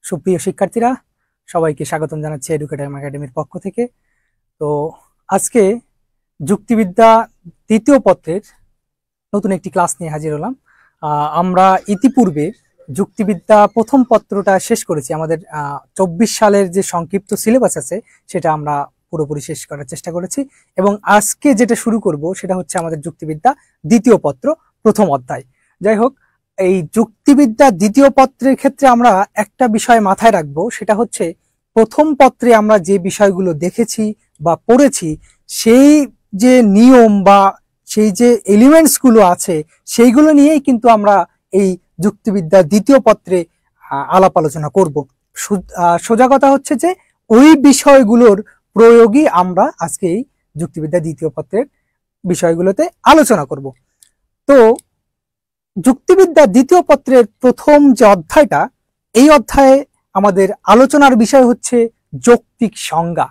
সুপ্রিয় শিক্ষার্থীরা, সবাইকে স্বাগতম জানাচ্ছি এডুকেটর একাডেমির পক্ষ থেকে। তো আজকে যুক্তিবিদ্যা দ্বিতীয় পত্রের নতুন একটি ক্লাস নিয়ে হাজির হলাম। আমরা ইতিপূর্বে যুক্তিবিদ্যা প্রথম পত্রটা শেষ করেছি। আমাদের 24 সালের যে সংক্ষিপ্ত সিলেবাস আছে সেটা আমরা পুরোপুরি শেষ করার চেষ্টা করেছি, এবং আজকে যেটা শুরু করব সেটা হচ্ছে আমাদের যুক্তিবিদ্যা দ্বিতীয় পত্র প্রথম অধ্যায়। যাই হোক, এই যুক্তিবিদ্যা দ্বিতীয় পত্রের ক্ষেত্রে আমরা একটা বিষয় মাথায় রাখবো, সেটা হচ্ছে প্রথম পত্রে আমরা যে বিষয়গুলো দেখেছি বা পড়েছি সেই যে নিয়ম বা সেই যে এলিমেন্টস গুলো আছে সেইগুলো নিয়েই কিন্তু আমরা এই যুক্তিবিদ্যা দ্বিতীয় পত্রে আলাপ আলোচনা করব। সোজা কথা হচ্ছে যে ওই বিষয়গুলোর প্রয়োগই আমরা আজকে এই যুক্তিবিদ্যা দ্বিতীয় পত্রের বিষয়গুলোতে আলোচনা করব। তো যুক্তিবিদ্যা দ্বিতীয় পত্রের প্রথম যে অধ্যায়টা, এই অধ্যায়ে আমাদের আলোচনার বিষয় হচ্ছে যৌক্তিক সংজ্ঞা।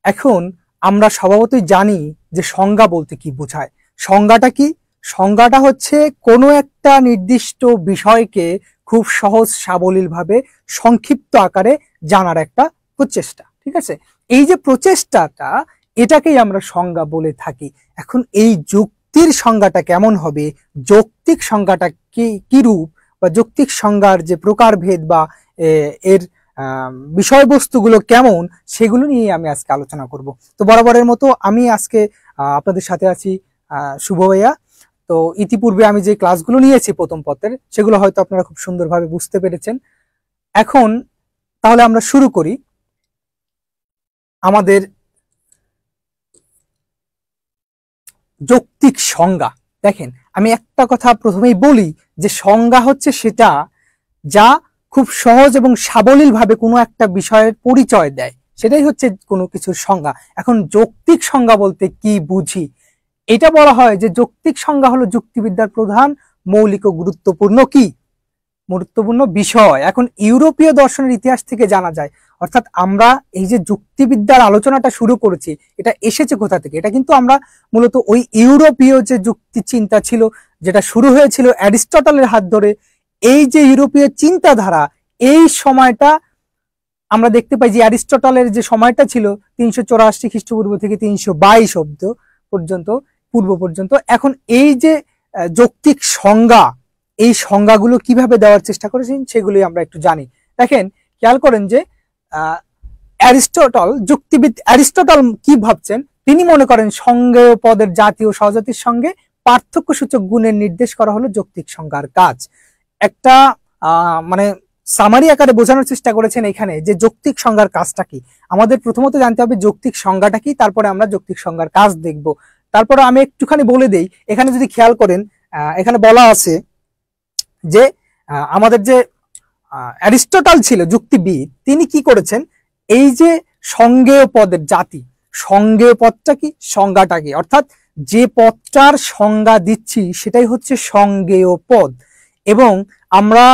এখন আমরা স্বভাবতই জানি যে সংজ্ঞা বলতে কি বোঝায়। সংজ্ঞাটা কি? সংজ্ঞাটা হচ্ছে কোনো একটা নির্দিষ্ট বিষয়কে খুব সহজ সাবলীলভাবে সংক্ষিপ্ত আকারে জানার একটা প্রচেষ্টা। ঠিক আছে, এই যে প্রচেষ্টাটা, এটাকেই আমরা সংজ্ঞা বলে থাকি। এখন এই যুক্তির সংজ্ঞাটা কেমন হবে, যৌক্তিক সংজ্ঞাটা কি রূপ, বা যৌক্তিক সংজ্ঞার যে প্রকারভেদ বা এর বিষয়বস্তুগুলো কেমন, সেগুলো নিয়ে আমি আজকে আলোচনা করব। তো বরাবরের মতো আমি আজকে আপনাদের সাথে আছি শুভ ভাইয়া। তো ইতিপূর্বে আমি যে ক্লাসগুলো নিয়েছি প্রথম পত্রের, সেগুলো হয়তো আপনারা খুব সুন্দরভাবে বুঝতে পেরেছেন। এখন তাহলে আমরা শুরু করি আমাদের যৌক্তিক সংজ্ঞা। দেখেন, আমি একটা কথা প্রথমেই বলি যে সংজ্ঞা হচ্ছে সেটা যা খুব সহজ এবং সাবলীল ভাবে কোনো একটা বিষয়ের পরিচয় দেয়, সেটাই হচ্ছে কোনো কিছুর সংজ্ঞা। এখন যৌক্তিক সংজ্ঞা বলতে কি বুঝি, এটা বলা হয় যে যৌক্তিক সংজ্ঞা হলো যুক্তিবিদ্যার প্রধান মৌলিক ও গুরুত্বপূর্ণ বিষয়। এখন ইউরোপীয় দর্শনের ইতিহাস থেকে জানা যায়, অর্থাৎ আমরা এই যে যুক্তিবিদ্যার আলোচনাটা শুরু করেছি, এটা এসেছে কোথা থেকে? এটা কিন্তু আমরা মূলত ওই ইউরোপীয় যে যুক্তি চিন্তা ছিল, যেটা শুরু হয়েছিল অ্যারিস্টটলের হাত ধরে, এই যে ইউরোপীয় চিন্তাধারা, এই সময়টা আমরা দেখতে পাই যে অ্যারিস্টটলের যে সময়টা ছিল 384 খ্রিস্টপূর্ব থেকে 322 অব্দ পর্যন্ত, পূর্ব পর্যন্ত। এখন এই যে যৌক্তিক সংজ্ঞা, এই সংজ্ঞাগুলো কিভাবে দেওয়ার চেষ্টা করেছেন সেগুলোই আমরা একটু জানি। দেখেন, খেয়াল করেন যে অ্যারিস্টটল কি ভাবছেন, তিনি মনে করেন সংজ্ঞেয় পদের জাতি ও সহজাতির সঙ্গে পার্থক্য সূচক গুণের নির্দেশ করা হলো যৌক্তিক সংজ্ঞার কাজ। একটা মানে সামারি আকারে বোঝানোর চেষ্টা করেছেন এখানে যে যৌক্তিক সংজ্ঞার কাজটা কি। আমাদের প্রথমত জানতে হবে যৌক্তিক সংজ্ঞাটা কি, তারপরে আমরা যৌক্তিক সংজ্ঞার কাজ দেখব। তারপরে আমি একটুখানি বলে দেই, এখানে যদি খেয়াল করেন, এখানে বলা আছে যে আমাদের যে অ্যারিস্টটল ছিল যুক্তিবিদ, তিনি কি করেছেন, এই যে সংজ্ঞেয় পদের জাতি, সংজ্ঞেয় পদটা কি, সংজ্ঞাটা কি, অর্থাৎ যে পদটার সংজ্ঞা দিচ্ছি সেটাই হচ্ছে সংজ্ঞেয় পদ। এবং আমরা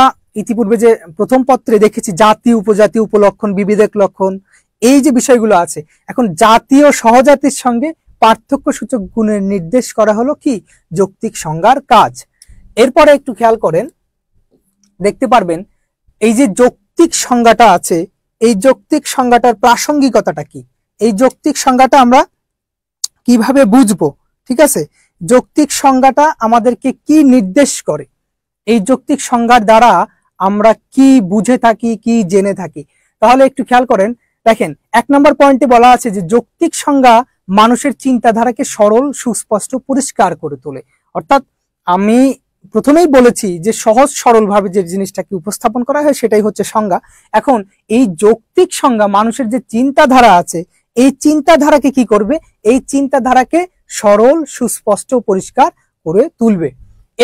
ইতিপূর্বে যে প্রথম পত্রে দেখেছি জাতি, উপজাতি, উপলক্ষণ, বিবিধক লক্ষণ, এই যে বিষয়গুলো আছে, এখন জাতীয় সহজাতির সঙ্গে পার্থক্য সূচক গুণের নির্দেশ করা হলো কি, যৌক্তিক সংজ্ঞার কাজ। এরপরে একটু খেয়াল করেন, দেখতে পারবেন এই যে যৌক্তিক সংজ্ঞাটা আছে, এই যৌক্তিক সংজ্ঞাটার প্রাসঙ্গিকতাটা কি, এই যৌক্তিক সংজ্ঞাটা আমরা কিভাবে বুঝবো। ঠিক আছে, যৌক্তিক সংজ্ঞাটা আমাদেরকে কি নির্দেশ করে, এই যৌক্তিক সংজ্ঞার দ্বারা আমরা কি বুঝে থাকি, কি জেনে থাকি। তাহলে একটু খেয়াল করেন, দেখেন 1 নম্বর পয়েন্টে বলা আছে যে যৌক্তিক সংজ্ঞা মানুষের চিন্তাধারাকে সরল, সুস্পষ্ট, পরিষ্কার করে তোলে। অর্থাৎ আমি প্রথমেই বলেছি যে সহজ সরল ভাবে যে জিনিসটাকে উপস্থাপন করা হয় সেটাই হচ্ছে সংজ্ঞা। এখন এই যৌক্তিক সংজ্ঞা মানুষের যে চিন্তাধারা আছে, এই চিন্তাধারাকে কি করবে, এই চিন্তাধারাকে সরল, সুস্পষ্ট, পরিষ্কার করে তুলবে।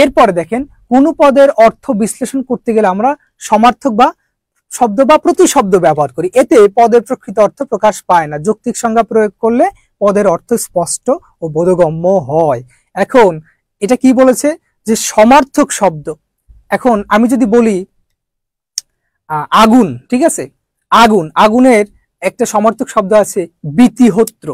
এরপরে দেখেন, কোন পদের অর্থ বিশ্লেষণ করতে গেলে আমরা সমার্থক বা শব্দ বা প্রতিশব্দ ব্যবহার করি, এতে পদের প্রকৃত অর্থ প্রকাশ পায় না। যৌক্তিক সংজ্ঞা প্রয়োগ করলে পদের অর্থ স্পষ্ট ও বোধগম্য হয়। এখন এটা কি বলেছে যে সমার্থক শব্দ। এখন আমি যদি বলি আগুন, ঠিক আছে, আগুনের একটা সমার্থক শব্দ আছে বীতিহোত্র।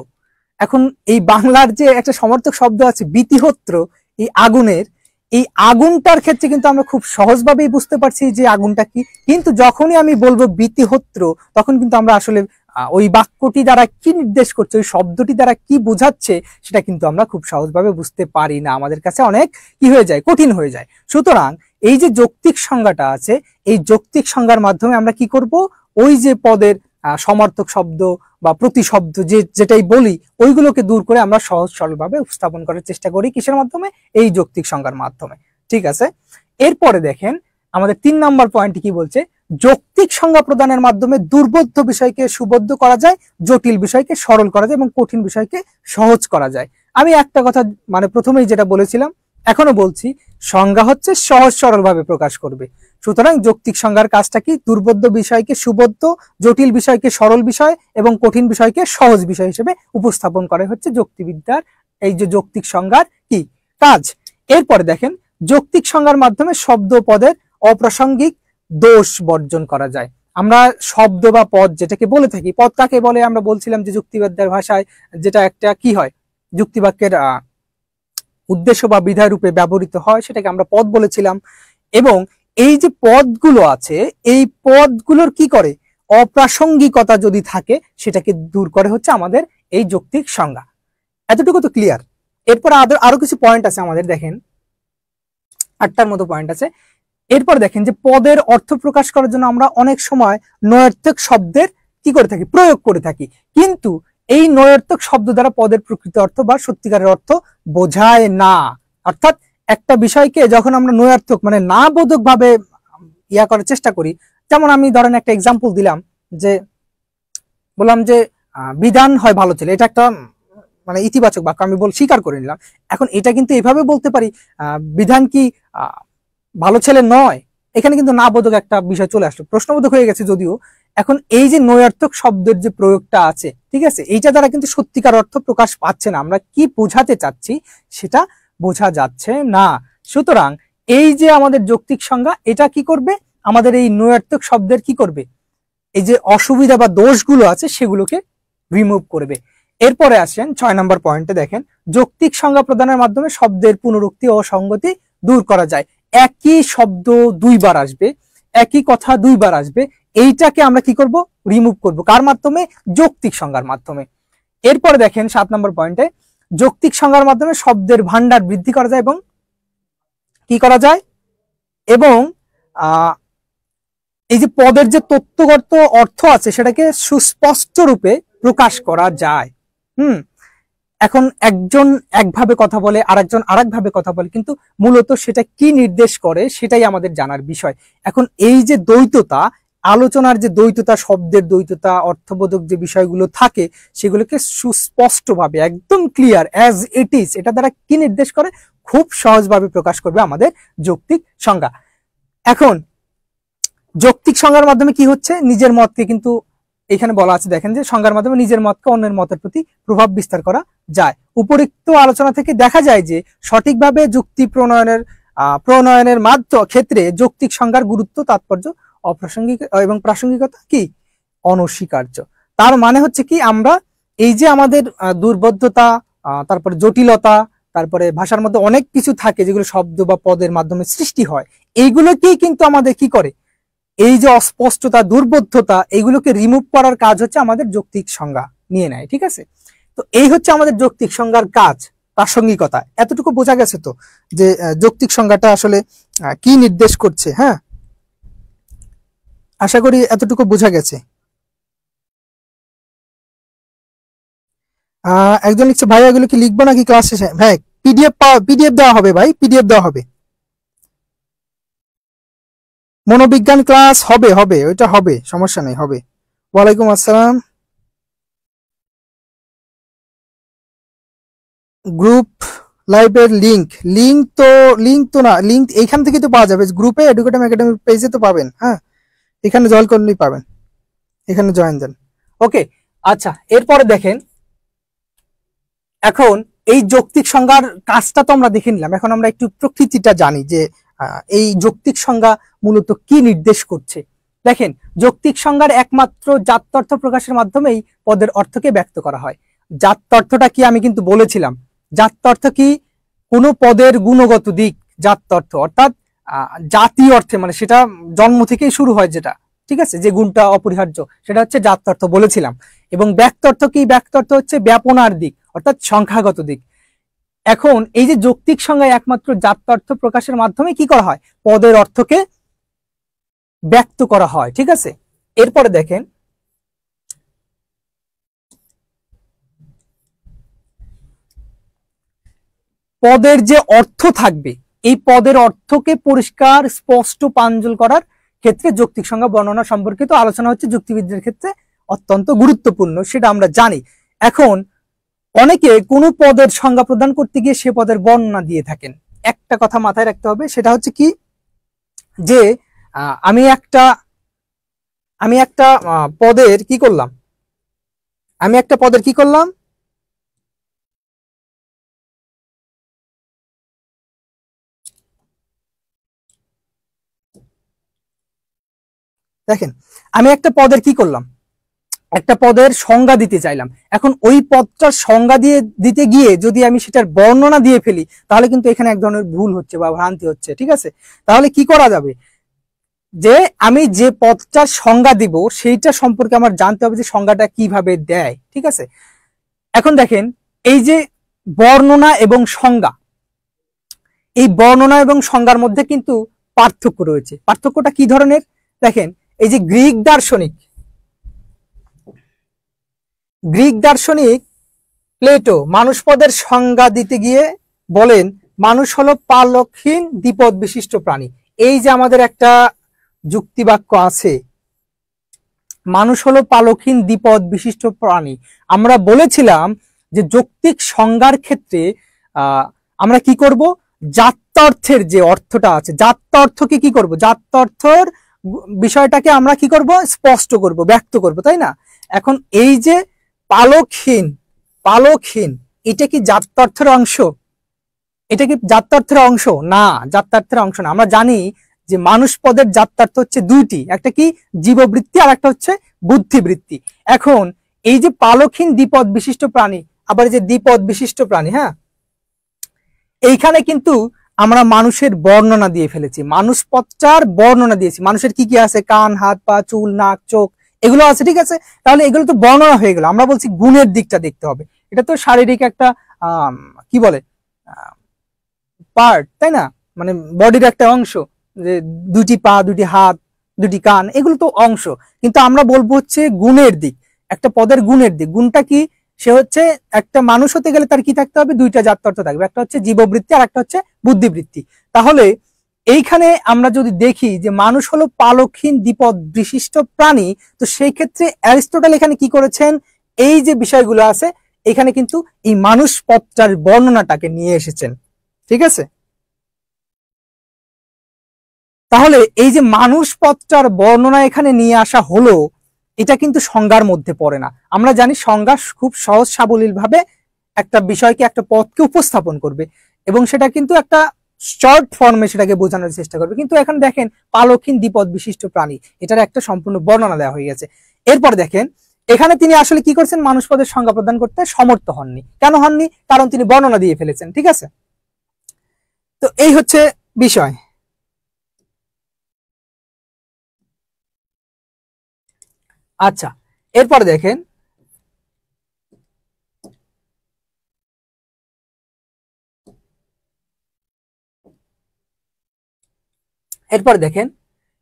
এখন এই বাংলার যে একটা সমার্থক শব্দ আছে বীতিহোত্র, এই আগুনের, এই আগুনটার ক্ষেত্রে কিন্তু আমরা খুব সহজভাবেই বুঝতে পারছি যে আগুনটা কি, কিন্তু যখনই আমি বলবো বীতিহোত্র তখন কিন্তু আমরা আসলে ওই বাক্যটি দ্বারা কি নির্দেশ করছে, ওই শব্দটি দ্বারা কি বোঝাচ্ছে সেটা কিন্তু আমরা খুব সহজভাবে বুঝতে পারি না, আমাদের কাছে অনেক কি হয়ে যায়, কঠিন হয়ে যায়। সুতরাং এই যে যৌক্তিক সংজ্ঞাটা আছে, এই যৌক্তিক সংজ্ঞার মাধ্যমে আমরা কি করব, ওই যে পদের সমার্থক শব্দ বা প্রতিশব্দ যেটাই বলি ওইগুলোকে দূর করে আমরা সহজ সরলভাবে উপস্থাপন করার চেষ্টা করি, কিসের মাধ্যমে, এই যৌক্তিক সংজ্ঞার মাধ্যমে। ঠিক আছে, এরপরে দেখেন আমাদের 3 নম্বর পয়েন্টটি কি বলছে, যৌক্তিক সংজ্ঞা প্রদানের মাধ্যমে দুর্বোধ্য বিষয়কে সুবোধ্য করা যায়, জটিল বিষয়কে সরল করা যায় এবং কঠিন বিষয়কে সহজ করা যায়। আমি একটা কথা মানে প্রথমেই যেটা বলেছিলাম এখনো বলছি, সংজ্ঞা হচ্ছে সহজ সরল ভাবে প্রকাশ করবে। সুতরাং যৌক্তিক সংজ্ঞার কাজটা কি, দুর্বোধ্য বিষয়কে সুবোধ্য, জটিল বিষয়কে সরল বিষয় এবং কঠিন বিষয়কে সহজ বিষয় হিসেবে উপস্থাপন করে হচ্ছে যুক্তিবিদ্যার এই যে যৌক্তিক সংজ্ঞার কি কাজ। এরপরে দেখেন যৌক্তিক সংজ্ঞার মাধ্যমে শব্দ পদের অপ্রাসঙ্গিক দোষ বর্জন করা যায়। আমরা শব্দ বা পদ যেটাকে বলে থাকি, পদ কাকে বলে আমরা বলছিলাম যে যুক্তিবিদ্যার ভাষায় যেটা একটা কি হয়, যুক্তিবাক্যের উদ্দেশ্য বা বিধায় রূপে ব্যবহৃত হয় সেটাকে আমরা পদ বলেছিলাম। এবং এই যে পদগুলো আছে এই পদগুলোর কি করে, অপ্রাসঙ্গিকতা যদি থাকে সেটাকে দূর করে হচ্ছে আমাদের এই যৌক্তিক সংজ্ঞা। এতটুকু তো ক্লিয়ার। এরপর আরো কিছু পয়েন্ট আছে আমাদের, দেখেন 8টার মতো পয়েন্ট আছে। এরপর দেখেন যে পদের অর্থ প্রকাশ করার জন্য আমরা অনেক সময় নয়ার্থক শব্দের কি করে থাকি, প্রয়োগ করে থাকি, কিন্তু এই নয়ার্থক শব্দ দ্বারা পদের প্রকৃত অর্থ বা সত্যিকারের অর্থ বোঝায় না। অর্থাৎ একটা বিষয়কে যখন আমরা নয়ার্থক মানে না বোধক ভাবে ইয়া করার চেষ্টা করি, যেমন আমি ধরেন একটা এক্সাম্পল দিলাম যে বললাম যে বিধান হয় ভালো ছেলে, এটা একটা মানে ইতিবাচক বাক্য, আমি স্বীকার করে নিলাম। এখন এটা কিন্তু এভাবে বলতে পারি বিধান কি ভালো ছেলে নয়, এখানে কিন্তু না বোধক একটা বিষয় চলে আসলো, প্রশ্নবোধক হয়ে গেছে যদিও। এখন এই যে নয়ার্থক শব্দের যে প্রয়োগটা আছে, ঠিক আছে, এইটা দ্বারা কিন্তু সত্যিকার অর্থ প্রকাশ পাচ্ছে না, আমরা কি বোঝাতে চাচ্ছি সেটা বোঝা যাচ্ছে না। সুতরাং এই যে আমাদের যৌক্তিক সংজ্ঞা এটা কি করবে, আমাদের এই নয়ার্থক শব্দের কি করবে, এই যে অসুবিধা বা দোষগুলো আছে সেগুলোকে রিমুভ করবে। এরপরে আসেন 6 নম্বর পয়েন্টে, দেখেন যৌক্তিক সংজ্ঞা প্রদানের মাধ্যমে শব্দের পুনরুক্তি ও সংগতি দূর করা যায়। একই শব্দ 2 বার আসবে, একই কথা 2 বার আসবে, এইটাকে আমরা কি করব, রিমুভ করব, কার মাধ্যমে, যৌক্তিক সংজ্ঞার মাধ্যমে। এরপরে দেখেন 7 নম্বর পয়েন্টে, যৌক্তিক সংজ্ঞার মাধ্যমে শব্দের ভান্ডার বৃদ্ধি করা যায় এবং কি করা যায়, এবং এই যে পদের যে তত্ত্বগত অর্থ আছে সেটাকে সুস্পষ্ট রূপে প্রকাশ করা যায়। এখন একজন একভাবে কথা বলে আরেকজন আরেকভাবে কথা বলে, কিন্তু মূলত সেটা কি নির্দেশ করে সেটাই আমাদের জানার বিষয়। এখন এই যে দ্বৈততা, আলোচনার যে দ্বৈততা, শব্দের দ্বৈততা, অর্থবোধক যে বিষয়গুলো থাকে সেগুলোকে সুস্পষ্টভাবে একদম ক্লিয়ার অ্যাজ ইট ইজ, এটা দ্বারা কি নির্দেশ করে, খুব সহজভাবে প্রকাশ করবে আমাদের যৌক্তিক সংজ্ঞা। এখন যৌক্তিক সংজ্ঞার মাধ্যমে কি হচ্ছে, নিজের মতকে কিন্তু এখানে বলা আছে, দেখেন যে সংজ্ঞার মাধ্যমে নিজের মতকে অন্যের মতের প্রতি প্রভাব বিস্তার করা যায়। উপরিক্ত আলোচনা থেকে দেখা যায় যে সঠিকভাবে যুক্তি প্রণয়নের ক্ষেত্রে যৌক্তিক সংজ্ঞার গুরুত্ব, তাৎপর্য, অপ্রাসঙ্গিক এবং প্রাসঙ্গিকতা কি অনস্বীকার্য। তার মানে হচ্ছে কি, আমরা এই যে আমাদের দুর্বোধ্যতা, তারপরে জটিলতা, তারপরে ভাষার মধ্যে অনেক কিছু থাকে যেগুলো শব্দ বা পদের মাধ্যমে সৃষ্টি হয়, এইগুলোকেই কিন্তু আমাদের কি করে, এই যে অস্পষ্টতা, দুর্বোধ্যতা, এগুলোকে রিমুভ করার কাজ হচ্ছে আমাদের যৌক্তিক সংজ্ঞা নিয়ে নেয়। ঠিক আছে, তো এই হচ্ছে আমাদের যৌক্তিক সংজ্ঞার কাজ, প্রাসঙ্গিকতা। এতটুকু বোঝা গেছে তো যে যৌক্তিক সংজ্ঞাটা আসলে কি নির্দেশ করছে। হ্যাঁ, আশা করি এতটুকু বোঝা গেছে। একজন লিখছে ভাই এগুলো কি লিখবো নাকি ক্লাস শেষে? ভাই পিডিএফ দেওয়া হবে, ভাই পিডিএফ দেওয়া হবে, মনোবিজ্ঞান ক্লাস হবে, ওইটা হবে, সমস্যা নেই, হবে। ওয়ালাইকুম আসসালাম। গ্রুপ লাইভের লিংক তো না, লিংক এইখান থেকে তো পাওয়া যাবে, গ্রুপে এডুকেটিভ একাডেমি পেজে তো পাবেন। হ্যাঁ, এখানে জয়েন করলেই পাবেন, এখানে জয়েন দেন। ওকে, আচ্ছা, এরপরে দেখেন এখন এই যৌক্তিক সংজ্ঞার কাজটা তো আমরা দেখে নিলাম, এখন আমরা একটু প্রকৃতিটা জানি যে এই যৌক্তিক সংজ্ঞা মূলত কি নির্দেশ করছে। দেখেন, যৌক্তিক সংজ্ঞার একমাত্র জাত্যর্থ প্রকাশের মাধ্যমেই পদের অর্থকে ব্যক্ত করা হয়। জাত্যর্থটা কি আমি কিন্তু বলেছিলাম, জাত্যর্থ কি, কোনো পদের গুণগত দিক, জাত্যর্থ অর্থাৎ জাতীয় অর্থে, মানে সেটা জন্ম থেকেই শুরু হয় যেটা, ঠিক আছে, যে গুণটা অপরিহার্য সেটা হচ্ছে জাত্যর্থ বলেছিলাম। এবং ব্যক্তর্থ কি? ব্যক্তর্থ হচ্ছে ব্যাপনার দিক অর্থাৎ সংখ্যাগত দিক। এখন এই যে যৌক্তিক সংজ্ঞায় একমাত্র জাত্যর্থ প্রকাশের মাধ্যমে কি করা হয়? পদের অর্থকে ব্যক্ত করা হয়, ঠিক আছে। এরপরে দেখেন পদের যে অর্থ থাকবে, এই পদের অর্থকে পরিষ্কার স্পষ্ট প্রাঞ্জল করার ক্ষেত্রে যৌক্তিক সংজ্ঞা বর্ণনা সম্পর্কিত আলোচনা হচ্ছে যুক্তিবিদ্যার ক্ষেত্রে অত্যন্ত গুরুত্বপূর্ণ, সেটা আমরা জানি। এখন অনেকে কোনো পদের সংজ্ঞা প্রদান করতে গিয়ে সে পদের বর্ণনা দিয়ে থাকেন। একটা কথা মাথায় রাখতে হবে, সেটা হচ্ছে কি, যে আমি একটা পদের কি করলাম, দেখেন আমি একটা পদের কি করলাম, একটা পদের সংজ্ঞা দিতে চাইলাম। এখন ওই পদটার সংজ্ঞা দিতে গিয়ে যদি আমি সেটার বর্ণনা দিয়ে ফেলি, তাহলে কিন্তু এখানে এক ধরনের ভুল হচ্ছে বা ভ্রান্তি হচ্ছে, ঠিক আছে। তাহলে কি করা যাবে, যে আমি যে পদটার সংজ্ঞা দিব সেইটা সম্পর্কে আমার জানতে হবে যে সংজ্ঞাটা কিভাবে দেয়, ঠিক আছে। এখন দেখেন এই যে বর্ণনা এবং সংজ্ঞা, এই বর্ণনা এবং সংজ্ঞার মধ্যে কিন্তু পার্থক্য রয়েছে। পার্থক্যটা কি ধরনের? দেখেন এই যে গ্রিক দার্শনিক প্লেটো মানুষ পদের সংজ্ঞা দিতে গিয়ে বলেন মানুষ হলো পালকহীন দ্বিপদ বিশিষ্ট প্রাণী। এই যে আমাদের একটা যুক্তিবাক্য আছে, মানুষ হলো পালকহীন দ্বিপদ বিশিষ্ট প্রাণী। আমরা বলেছিলাম যে যৌক্তিক সংজ্ঞার ক্ষেত্রে আমরা কি করব, জাত্যর্থের যে অর্থটা আছে, জাত্যর্থকে কি করব, জাত্যর্থর বিষয়টাকে আমরা কি করব, স্পষ্ট করব, ব্যক্ত করব, তাই না। এখন এই যে পালকহীন এটা কি জাত্যর্থের অংশ? এটা কি জাত্যর্থের অংশ? না, জাত্যর্থের অংশ না। আমরা জানি যে মানুষ পদের জাত্যার্থ হচ্ছে দুইটি, একটা কি জীববৃত্তি আর একটা হচ্ছে বুদ্ধিবৃত্তি। এখন এই যে পালকহীন দ্বিপদ বিশিষ্ট প্রাণী, আবার যে দ্বিপদ বিশিষ্ট প্রাণী, হ্যাঁ, এইখানে কিন্তু আমরা মানুষের বর্ণনা দিয়ে ফেলেছি, মানুষ পদটার বর্ণনা দিয়েছি। মানুষের কি কি আছে, কান, হাত, পা, চুল, নাক, চোখ, এগুলো আছে, ঠিক আছে। তাহলে এগুলো তো বর্ণনা হয়ে গেল। আমরা বলছি গুণের দিকটা দেখতে হবে। এটা তো শারীরিক একটা কি বলে পার্ট, তাই না, মানে বডির একটা অংশ, যে দুটি পা, দুটি হাত, দুটি কান, এগুলো তো অংশ। কিন্তু আমরা বলবো হচ্ছে গুণের দিক, একটা পদের গুণের দিক। গুণটা কি? সে হচ্ছে একটা মানুষ হতে গেলে তার কি থাকতে হবে, দুইটা জাত্যর্থ থাকবে, একটা হচ্ছে জীববৃত্তি আর একটা হচ্ছে বুদ্ধিবৃত্তি। তাহলে এইখানে আমরা যদি দেখি যে মানুষ হলো পালকহীন দ্বিপদ বিশিষ্ট প্রাণী, তো সেই ক্ষেত্রে অ্যারিস্টটল এখানে কি করেছেন, এই যে বিষয়গুলো আছে এখানে কিন্তু এই মানুষ পদটার বর্ণনাটাকে নিয়ে এসেছেন, ঠিক আছে। তাহলে এই যে মানুষ পদটার বর্ণনা এখানে নিয়ে আসা হলো, এটা কিন্তু সংজ্ঞার মধ্যে পড়ে না। আমরা জানি সংজ্ঞা খুব সহজ সাবলীল ভাবে একটা বিষয়কে, একটা পদকে উপস্থাপন করবে এবং সেটা কিন্তু একটা শর্ট ফর্মে সেটাকে বোঝানোর চেষ্টা করবে। কিন্তু এখন দেখেন পালকহীন দ্বিপদ বিশিষ্ট প্রাণী, এটার একটা সম্পূর্ণ বর্ণনা দেওয়া হয়ে গেছে। এরপর দেখেন এখানে তিনি আসলে কি করছেন, মানুষ পদের সংজ্ঞা প্রদান করতে সমর্থ হননি। কেন হননি? কারণ তিনি বর্ণনা দিয়ে ফেলেছেন, ঠিক আছে। তো এই হচ্ছে বিষয়। আচ্ছা, এরপর দেখেন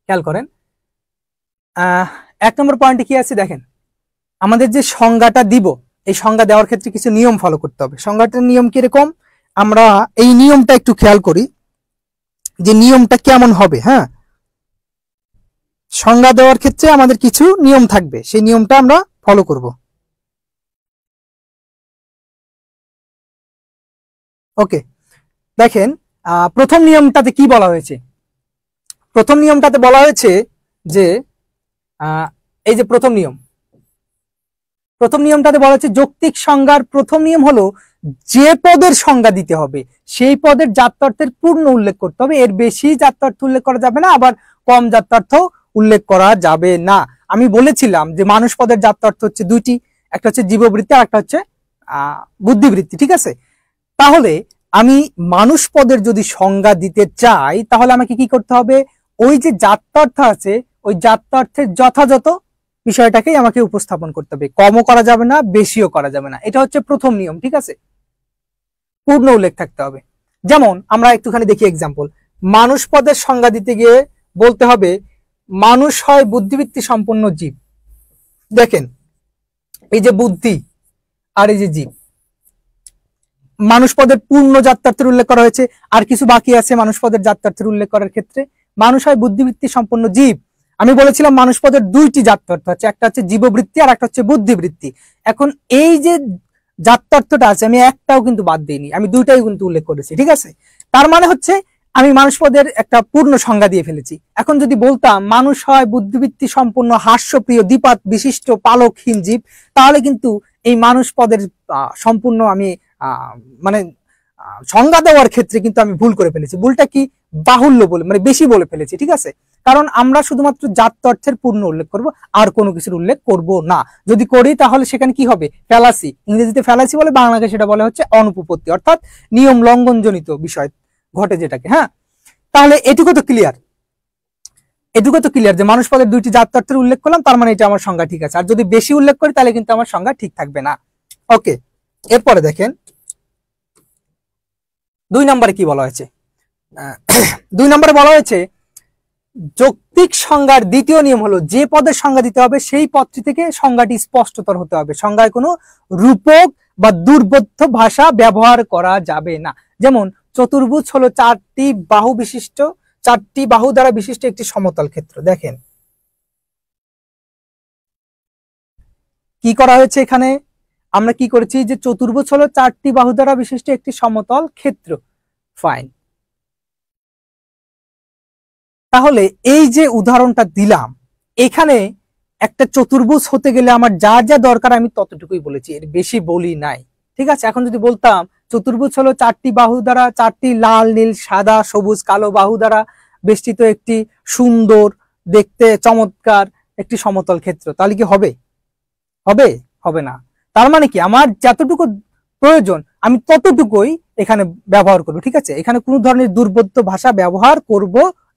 খেয়াল করেন 1 নম্বর পয়েন্টে কি আছে দেখেন, আমাদের যে সংজ্ঞাটা দিব, এই সংজ্ঞা দেওয়ার ক্ষেত্রে কিছু নিয়ম ফলো করতে হবে। সংজ্ঞাটার নিয়ম কিরকম, আমরা এই নিয়মটা একটু খেয়াল করি যে নিয়মটা কেমন হবে। হ্যাঁ, সংজ্ঞা দেওয়ার ক্ষেত্রে আমাদের কিছু নিয়ম থাকবে, সেই নিয়মটা আমরা ফলো করব। ওকে, দেখেন প্রথম নিয়মটাতে কি বলা হয়েছে, প্রথম নিয়মটাতে বলা হয়েছে যে এই যে প্রথম নিয়মটাতে বলা হচ্ছে যৌক্তিক সংজ্ঞার প্রথম নিয়ম হলো যে পদের সংজ্ঞা দিতে হবে সেই পদের জাত্যর্থের পূর্ণ উল্লেখ করতে হবে, এর বেশি জাত্যর্থ উল্লেখ করা যাবে না, আবার কম জাত্যর্থ উল্লেখ করা যাবে না। আমি বলেছিলাম যে মানুষ পদের জাত্যর্থ হচ্ছে দুইটি, একটা হচ্ছে জীববৃত্তি আর একটা হচ্ছে বুদ্ধিবৃত্তি, ঠিক আছে। তাহলে আমি মানুষ পদের যদি সংজ্ঞা দিতে চাই তাহলে আমাকে কি করতে হবে, ওই যে জাত্যার্থ আছে ওই জাত্যার্থের যথাযথ বিষয়টাকেই আমাকে উপস্থাপন করতে হবে, কমও করা যাবে না বেশিও করা যাবে না। এটা হচ্ছে প্রথম নিয়ম, ঠিক আছে, পূর্ণ উল্লেখ থাকতে হবে। যেমন আমরা একটুখানি দেখি এক্সাম্পল, মানুষ পদের সংজ্ঞা দিতে গিয়ে বলতে হবে মানুষ হয় বুদ্ধিবৃত্তি সম্পন্ন জীব। দেখেন এই যে বুদ্ধি আর এই যে জীব, মানুষ পদের পূর্ণ জাত্যার্থের উল্লেখ করা হয়েছে, আর কিছু বাকি আছে মানুষ পদের জাত্যার্থের উল্লেখ করার ক্ষেত্রে। মানুষ হয় বুদ্ধিবৃত্তি সম্পন্ন জীব, আমি বলেছিলাম মানুষ পদের দুইটি জাত্যার্থ আছে, একটা হচ্ছে জীববৃত্তি আর একটা হচ্ছে বুদ্ধিবৃত্তি। এখন এই যে জাত্যার্থটা আছে আমি একটাও কিন্তু বাদ দিইনি, আমি দুইটাই কিন্তু উল্লেখ করেছি, ঠিক আছে। তার মানে হচ্ছে আমি মানুষ পদের একটা পূর্ণ সংজ্ঞা দিয়ে ফেলেছি। এখন যদি বলতাম মানুষ হয় বুদ্ধিবৃত্তি সম্পন্ন হাস্যপ্রিয় দ্বিপাত বিশিষ্ট পালকহীন জীব, তাহলে কিন্তু এই মানুষ পদের সম্পূর্ণ আমি মানে সংজ্ঞা দেওয়ার ক্ষেত্রে কিন্তু আমি ভুল করে ফেলেছি। ভুলটা কি, বাহুল্য বলে মানে বেশি বলে ফেলেছি, ঠিক আছে। কারণ আমরা শুধুমাত্র জাত্যার্থের পূর্ণ উল্লেখ করব, আর কোনো কিছুর উল্লেখ করব না। যদি করি তাহলে সেখানে কি হবে, ফ্যালাসি, ইংরেজিতে ফ্যালাসি বলে, বাংলাতে সেটা বলা হচ্ছে অনুপপত্তি, অর্থাৎ নিয়ম লঙ্ঘনজনিত বিষয় ঘটে যেটাকে। হ্যাঁ, তাহলে এটুকু তো ক্লিয়ার, এটুকু তো ক্লিয়ার যে মানুষ পদের দুইটি জাত্যার্থের উল্লেখ করলাম, তার মানে এটা আমার সংজ্ঞা ঠিক আছে। আর যদি বেশি উল্লেখ করি তাহলে কিন্তু আমার সংজ্ঞা ঠিক থাকবে না। ওকে, এরপরে দেখেন 2 নম্বরে কি বলা হয়েছে। 2 নম্বরে বলা হয়েছে যৌক্তিক সংজ্ঞার দ্বিতীয় নিয়ম হলো যে পদের সংজ্ঞা দিতে হবে সেই পদটি থেকে সংজ্ঞাটি স্পষ্টতর হতে হবে, সংজ্ঞায় কোনো রূপক বা দুর্বোধ্য ভাষা ব্যবহার করা যাবে না। যেমন চতুর্ভুজ হলো 4টি বাহু দ্বারা বিশিষ্ট একটি সমতল ক্ষেত্র। দেখেন কি করা হয়েছে এখানে, আমরা কি করেছি যে চতুর্ভুজ হলো 4টি বাহু দ্বারা বিশিষ্ট একটি সমতল ক্ষেত্র, ফাইন। তাহলে এই যে উদাহরণটা দিলাম, এখানে একটা চতুর্ভুজ হতে গেলে আমার যা যা দরকার আমি ততটুকুই বলেছি, এর বেশি বলি নাই, ঠিক আছে। এখন যদি বলতাম চতুর্ভুজ হলো 4টি বাহু দ্বারা, 4টি লাল নীল সাদা সবুজ কালো বাহু দ্বারা বেষ্টিত একটি সুন্দর দেখতে চমৎকার একটি সমতল ক্ষেত্র, তাহলে কি হবে, হবে, হবে না। তার মানে কি আমার যতটুকু প্রয়োজন আমি ততটুকুই এখানে ব্যবহার করব, ঠিক আছে। এখানে কোনো ধরনের দুর্বোধ্য ভাষা ব্যবহার করব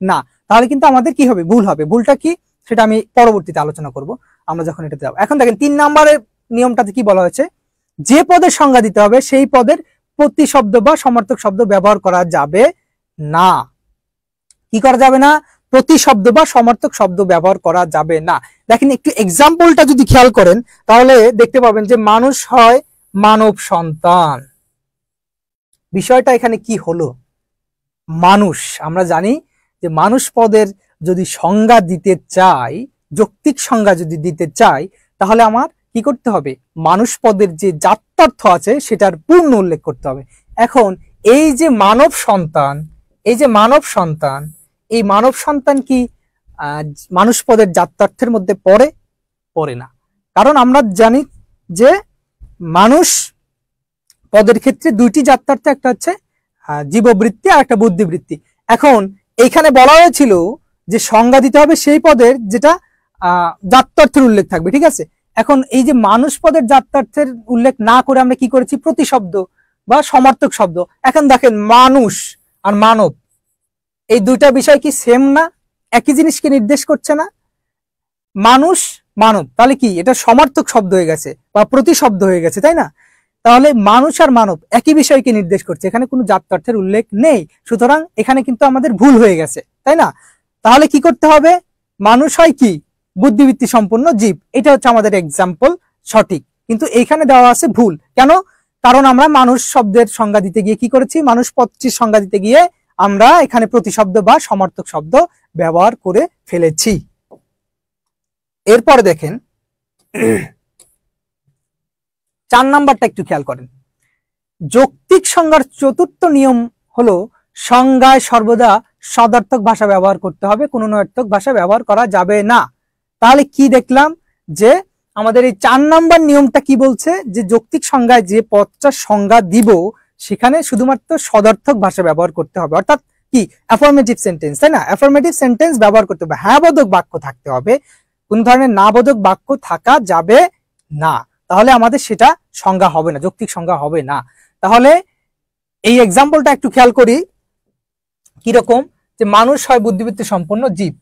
না, তাহলে কিন্তু আমাদের কি হবে, ভুল হবে। ভুলটা কি সেটা আমি পরবর্তীতে আলোচনা করব আমরা যখন এটাতে যাব। এখন দেখেন 3 নম্বরের নিয়মটাতে কি বলা হয়েছে, যে পদের সংজ্ঞা দিতে হবে সেই পদের প্রতিশব্দ বা সমার্থক শব্দ ব্যবহার করা যাবে না। কি করা যাবে না, প্রতিশব্দ বা সমার্থক শব্দ ব্যবহার করা যাবে না। দেখেন একটু এক্সাম্পলটা যদি খেয়াল করেন তাহলে দেখতে পাবেন যে মানুষ হয় মানব সন্তান। বিষয়টা এখানে কি হলো, মানুষ, আমরা জানি যে মানুষ পদের যদি সংজ্ঞা দিতে চাই, যৌক্তিক সংজ্ঞা যদি দিতে চাই, তাহলে আমার কি করতে হবে, মানুষ পদের যে জাত্যার্থ আছে সেটার পূর্ণ উল্লেখ করতে হবে। এখন এই যে মানব সন্তান, এই যে মানব সন্তান, এই মানব সন্তান কি মানুষ পদের জাত্যার্থের মধ্যে পড়ে, পড়ে না। কারণ আমরা জানি যে মানুষ পদের ক্ষেত্রে দুইটি জাত্যার্থ, একটা হচ্ছে জীববৃত্তি আর একটা বুদ্ধিবৃত্তি। এখন এইখানে বলা হয়েছিল যে সংজ্ঞা দিতে হবে সেই পদের যেটা জাত্যার্থের উল্লেখ থাকবে, ঠিক আছে। এখন এই যে মানুষ পদের জাত্যার্থের উল্লেখ না করে আমরা কি করেছি, প্রতিশব্দ বা সমার্থক শব্দ। এখন দেখেন মানুষ আর মানব এই দুইটা বিষয় কি সেম না, একই জিনিসকে নির্দেশ করছে না। মানুষ মানব তাহলে কি এটা সমার্থক শব্দ হয়ে গেছে বা প্রতিশব্দ হয়ে গেছে, তাই না। তাহলে মানুষ আর মানব একই বিষয়কে নির্দেশ করছে, এখানে কোনো জাত্যার্থের উল্লেখ নেই, সুতরাং এখানে কিন্তু আমাদের ভুল হয়ে গেছে, তাই না। তাহলে কি করতে হবে, মানুষ হয় কি বুদ্ধিবৃত্তি সম্পন্ন জীব, এটা হচ্ছে আমাদের এক্সাম্পল সঠিক, কিন্তু এইখানে দেওয়া আছে ভুল। কেন, কারণ আমরা মানুষ শব্দের সংজ্ঞা দিতে গিয়ে কি করেছি, মানুষ পদটির সংজ্ঞা দিতে গিয়ে আমরা এখানে প্রতিশব্দ বা সমার্থক শব্দ ব্যবহার করে ফেলেছি। এরপরে দেখেন 4 নাম্বারটা একটু খেয়াল করেন, যৌক্তিক সংজ্ঞার 4র্থ নিয়ম হলো সংজ্ঞায় সর্বদা সদার্থক ভাষা ব্যবহার করতে হবে, কোনো নয়ার্থক ভাষা ব্যবহার করা যাবে না। তাহলে কি দেখলাম যে আমাদের এই 4 নাম্বার নিয়মটা কি বলছে, যে যৌক্তিক সংজ্ঞায় যে পদটা সংজ্ঞা দিব সেখানে শুধুমাত্র সদার্থক ভাষা ব্যবহার করতে হবে, অর্থাৎ কি অ্যাফার্মেটিভ সেন্টেন্স, তাই না। অ্যাফার্মেটিভ সেন্টেন্স ব্যবহার করতে হবে, হ্যাঁ বোধক বাক্য থাকতে হবে, কোন ধরনের না বোধক বাক্য থাকা যাবে না, তাহলে আমাদের সেটা সংজ্ঞা হবে না, যৌক্তিক সংজ্ঞা হবে না। তাহলে এই এক্সাম্পলটা একটু খেয়াল করি কিরকম, যে মানুষ হয় বুদ্ধিবৃত্তি সম্পন্ন জীব।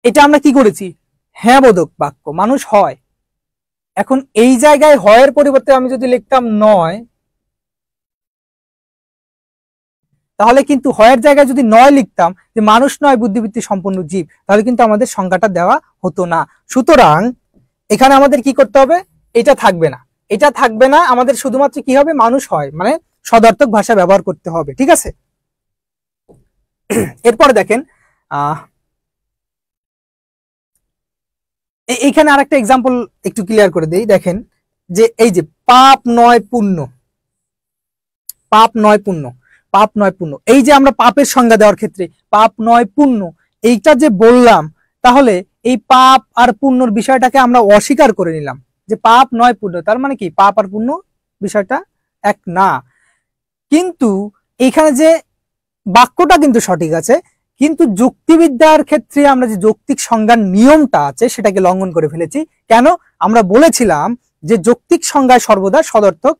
এটা আমরা কি করেছি, হ্যাঁ বোধক বাক্য, মানুষ হয়। এখন এই জায়গায় হয়ের পরিবর্তে আমি যদি লিখতাম নয়, তাহলে কিন্তু হয়ের জায়গায় যদি নয় লিখতাম, যে মানুষ নয় বুদ্ধিবৃত্তি সম্পন্ন জীব, তাহলে কিন্তু আমাদের সংজ্ঞাটা দেওয়া হতো না। সুতরাং এখানে আমাদের কি করতে হবে, এটা থাকবে না, এটা থাকবে না, আমাদের শুধুমাত্র কি হবে, মানুষ হয় মানে সদার্থক ভাষা ব্যবহার করতে হবে। ঠিক আছে, এরপরে দেখেন এইখানে আরেকটা এক্সাম্পল একটু ক্লিয়ার করে দেই। দেখেন যে এই যে পাপ নয় পুণ্য, পাপ নয় পুণ্য, পাপ নয় পুণ্য, এই যে আমরা পাপের সংজ্ঞা দেওয়ার ক্ষেত্রে পাপ নয় পুণ্য এইটা যে বললাম, তাহলে এই পাপ আর পুণ্যর বিষয়টাকে আমরা অস্বীকার করে নিলাম, যে পাপ নয় পুণ্য, তার মানে কি পাপ আর পুণ্য বিষয়টা এক না। কিন্তু এখানে যে বাক্যটা কিন্তু সঠিক আছে, কিন্তু যুক্তিবিদ্যার ক্ষেত্রে আমরা যে যৌক্তিক সংজ্ঞার নিয়মটা আছে সেটাকে লঙ্ঘন করে ফেলেছি। কেন, আমরা বলেছিলাম যে যৌক্তিক সংজ্ঞায় সর্বদা সদর্থক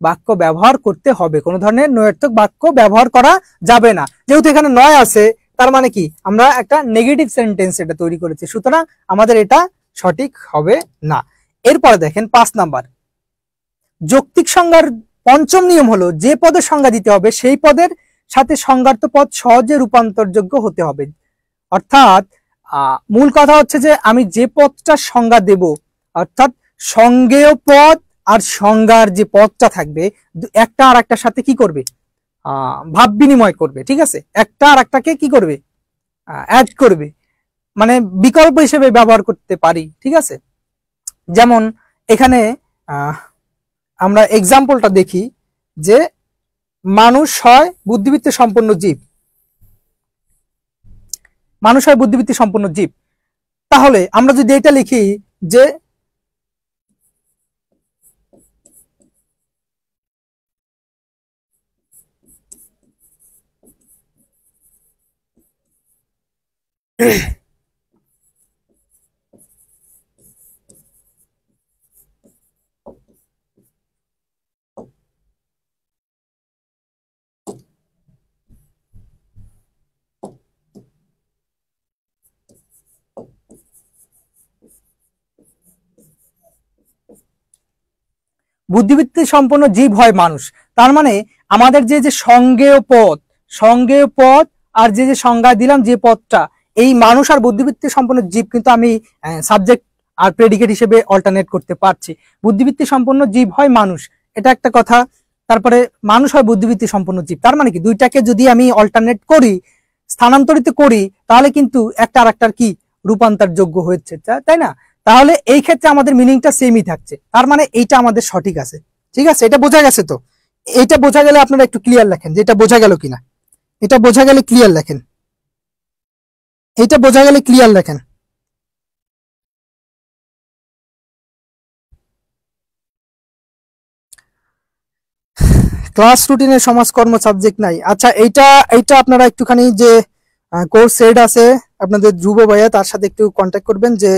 বাক্য ব্যবহার করতে হবে, কোনো ধরনের নয়ার্থক বাক্য ব্যবহার করা যাবে না। যেহেতু এখানে নয় আছে, তার মানে কি আমরা একটা নেগেটিভ সেন্টেন্স এটা তৈরি করেছি, সুতরাং আমাদের এটা সঠিক হবে না। এরপরে দেখেন 5 নাম্বার, যৌক্তিক সংজ্ঞার পঞ্চম নিয়ম হলো যে পদের সংজ্ঞা দিতে হবে সেই পদের সাথে সংজ্ঞার্থ পদ সহজে রূপান্তরযোগ্য হতে হবে। অর্থাৎ মূল কথা হচ্ছে যে আমি যে পদটার সংজ্ঞা দেব, অর্থাৎ সংজ্ঞেয় পদ আর সংজ্ঞার যে পদটা থাকবে, একটা আর একটার সাথে কি করবে, ভাব বিনিময় করবে। ঠিক আছে, একটা আর একটাকে কি করবে, অ্যাড করবে, মানে বিকল্প হিসেবে ব্যবহার করতে পারি। ঠিক আছে, যেমন এখানে আমরা এক্সাম্পলটা দেখি যে মানুষ হয় বুদ্ধিবৃত্তি সম্পন্ন জীব, মানুষ হয় বুদ্ধিবৃত্তি সম্পন্ন জীব। তাহলে আমরা যদি এটা লিখি যে বুদ্ধিবৃত্তি সম্পন্ন জীব হয় মানুষ, তার মানে আমাদের যে যে সংজ্ঞেয় পদ, সংজ্ঞেয় পদ আর যে যে সংজ্ঞা দিলাম যে পদটা, এই মানুষ আর বুদ্ধিবৃত্তি সম্পন্ন জীব কিন্তু আমি সাবজেক্ট আর প্রেডিকেট হিসেবে অল্টারনেট করতে পারছি। বুদ্ধিবৃত্তি সম্পন্ন জীব হয় মানুষ, এটা একটা কথা। তারপরে মানুষ হয় বুদ্ধিবৃত্তি সম্পন্ন জীব, তার মানে কি দুইটাকে যদি আমি অল্টারনেট করি, স্থানান্তরিত করি, তাহলে কিন্তু একটা আর একটার কি রূপান্তর যোগ্য হচ্ছে, তাই না? তাহলে এই ক্ষেত্রে আমাদের মিনিংটা সেমই থাকছে, তার মানে এইটা আমাদের সঠিক আছে। ঠিক আছে, এটা বোঝা গেছে তো? এটা বোঝা গেলে আপনারা একটু ক্লিয়ার লেখেন যে এটা বোঝা গেল কিনা। এটা বোঝা গেলে ক্লিয়ার লেখেন, এটা বোঝা গেলে ক্লিয়ার লেখেন। ক্লাস রুটিনের সমাজকর্ম সাবজেক্ট নাই, আচ্ছা এইটা এইটা আপনারা একটুখানি যে কোর্স সেট আছে আপনাদের ধ্রুব ভাইয়া, তার সাথে একটু কন্ট্যাক্ট করবেন যে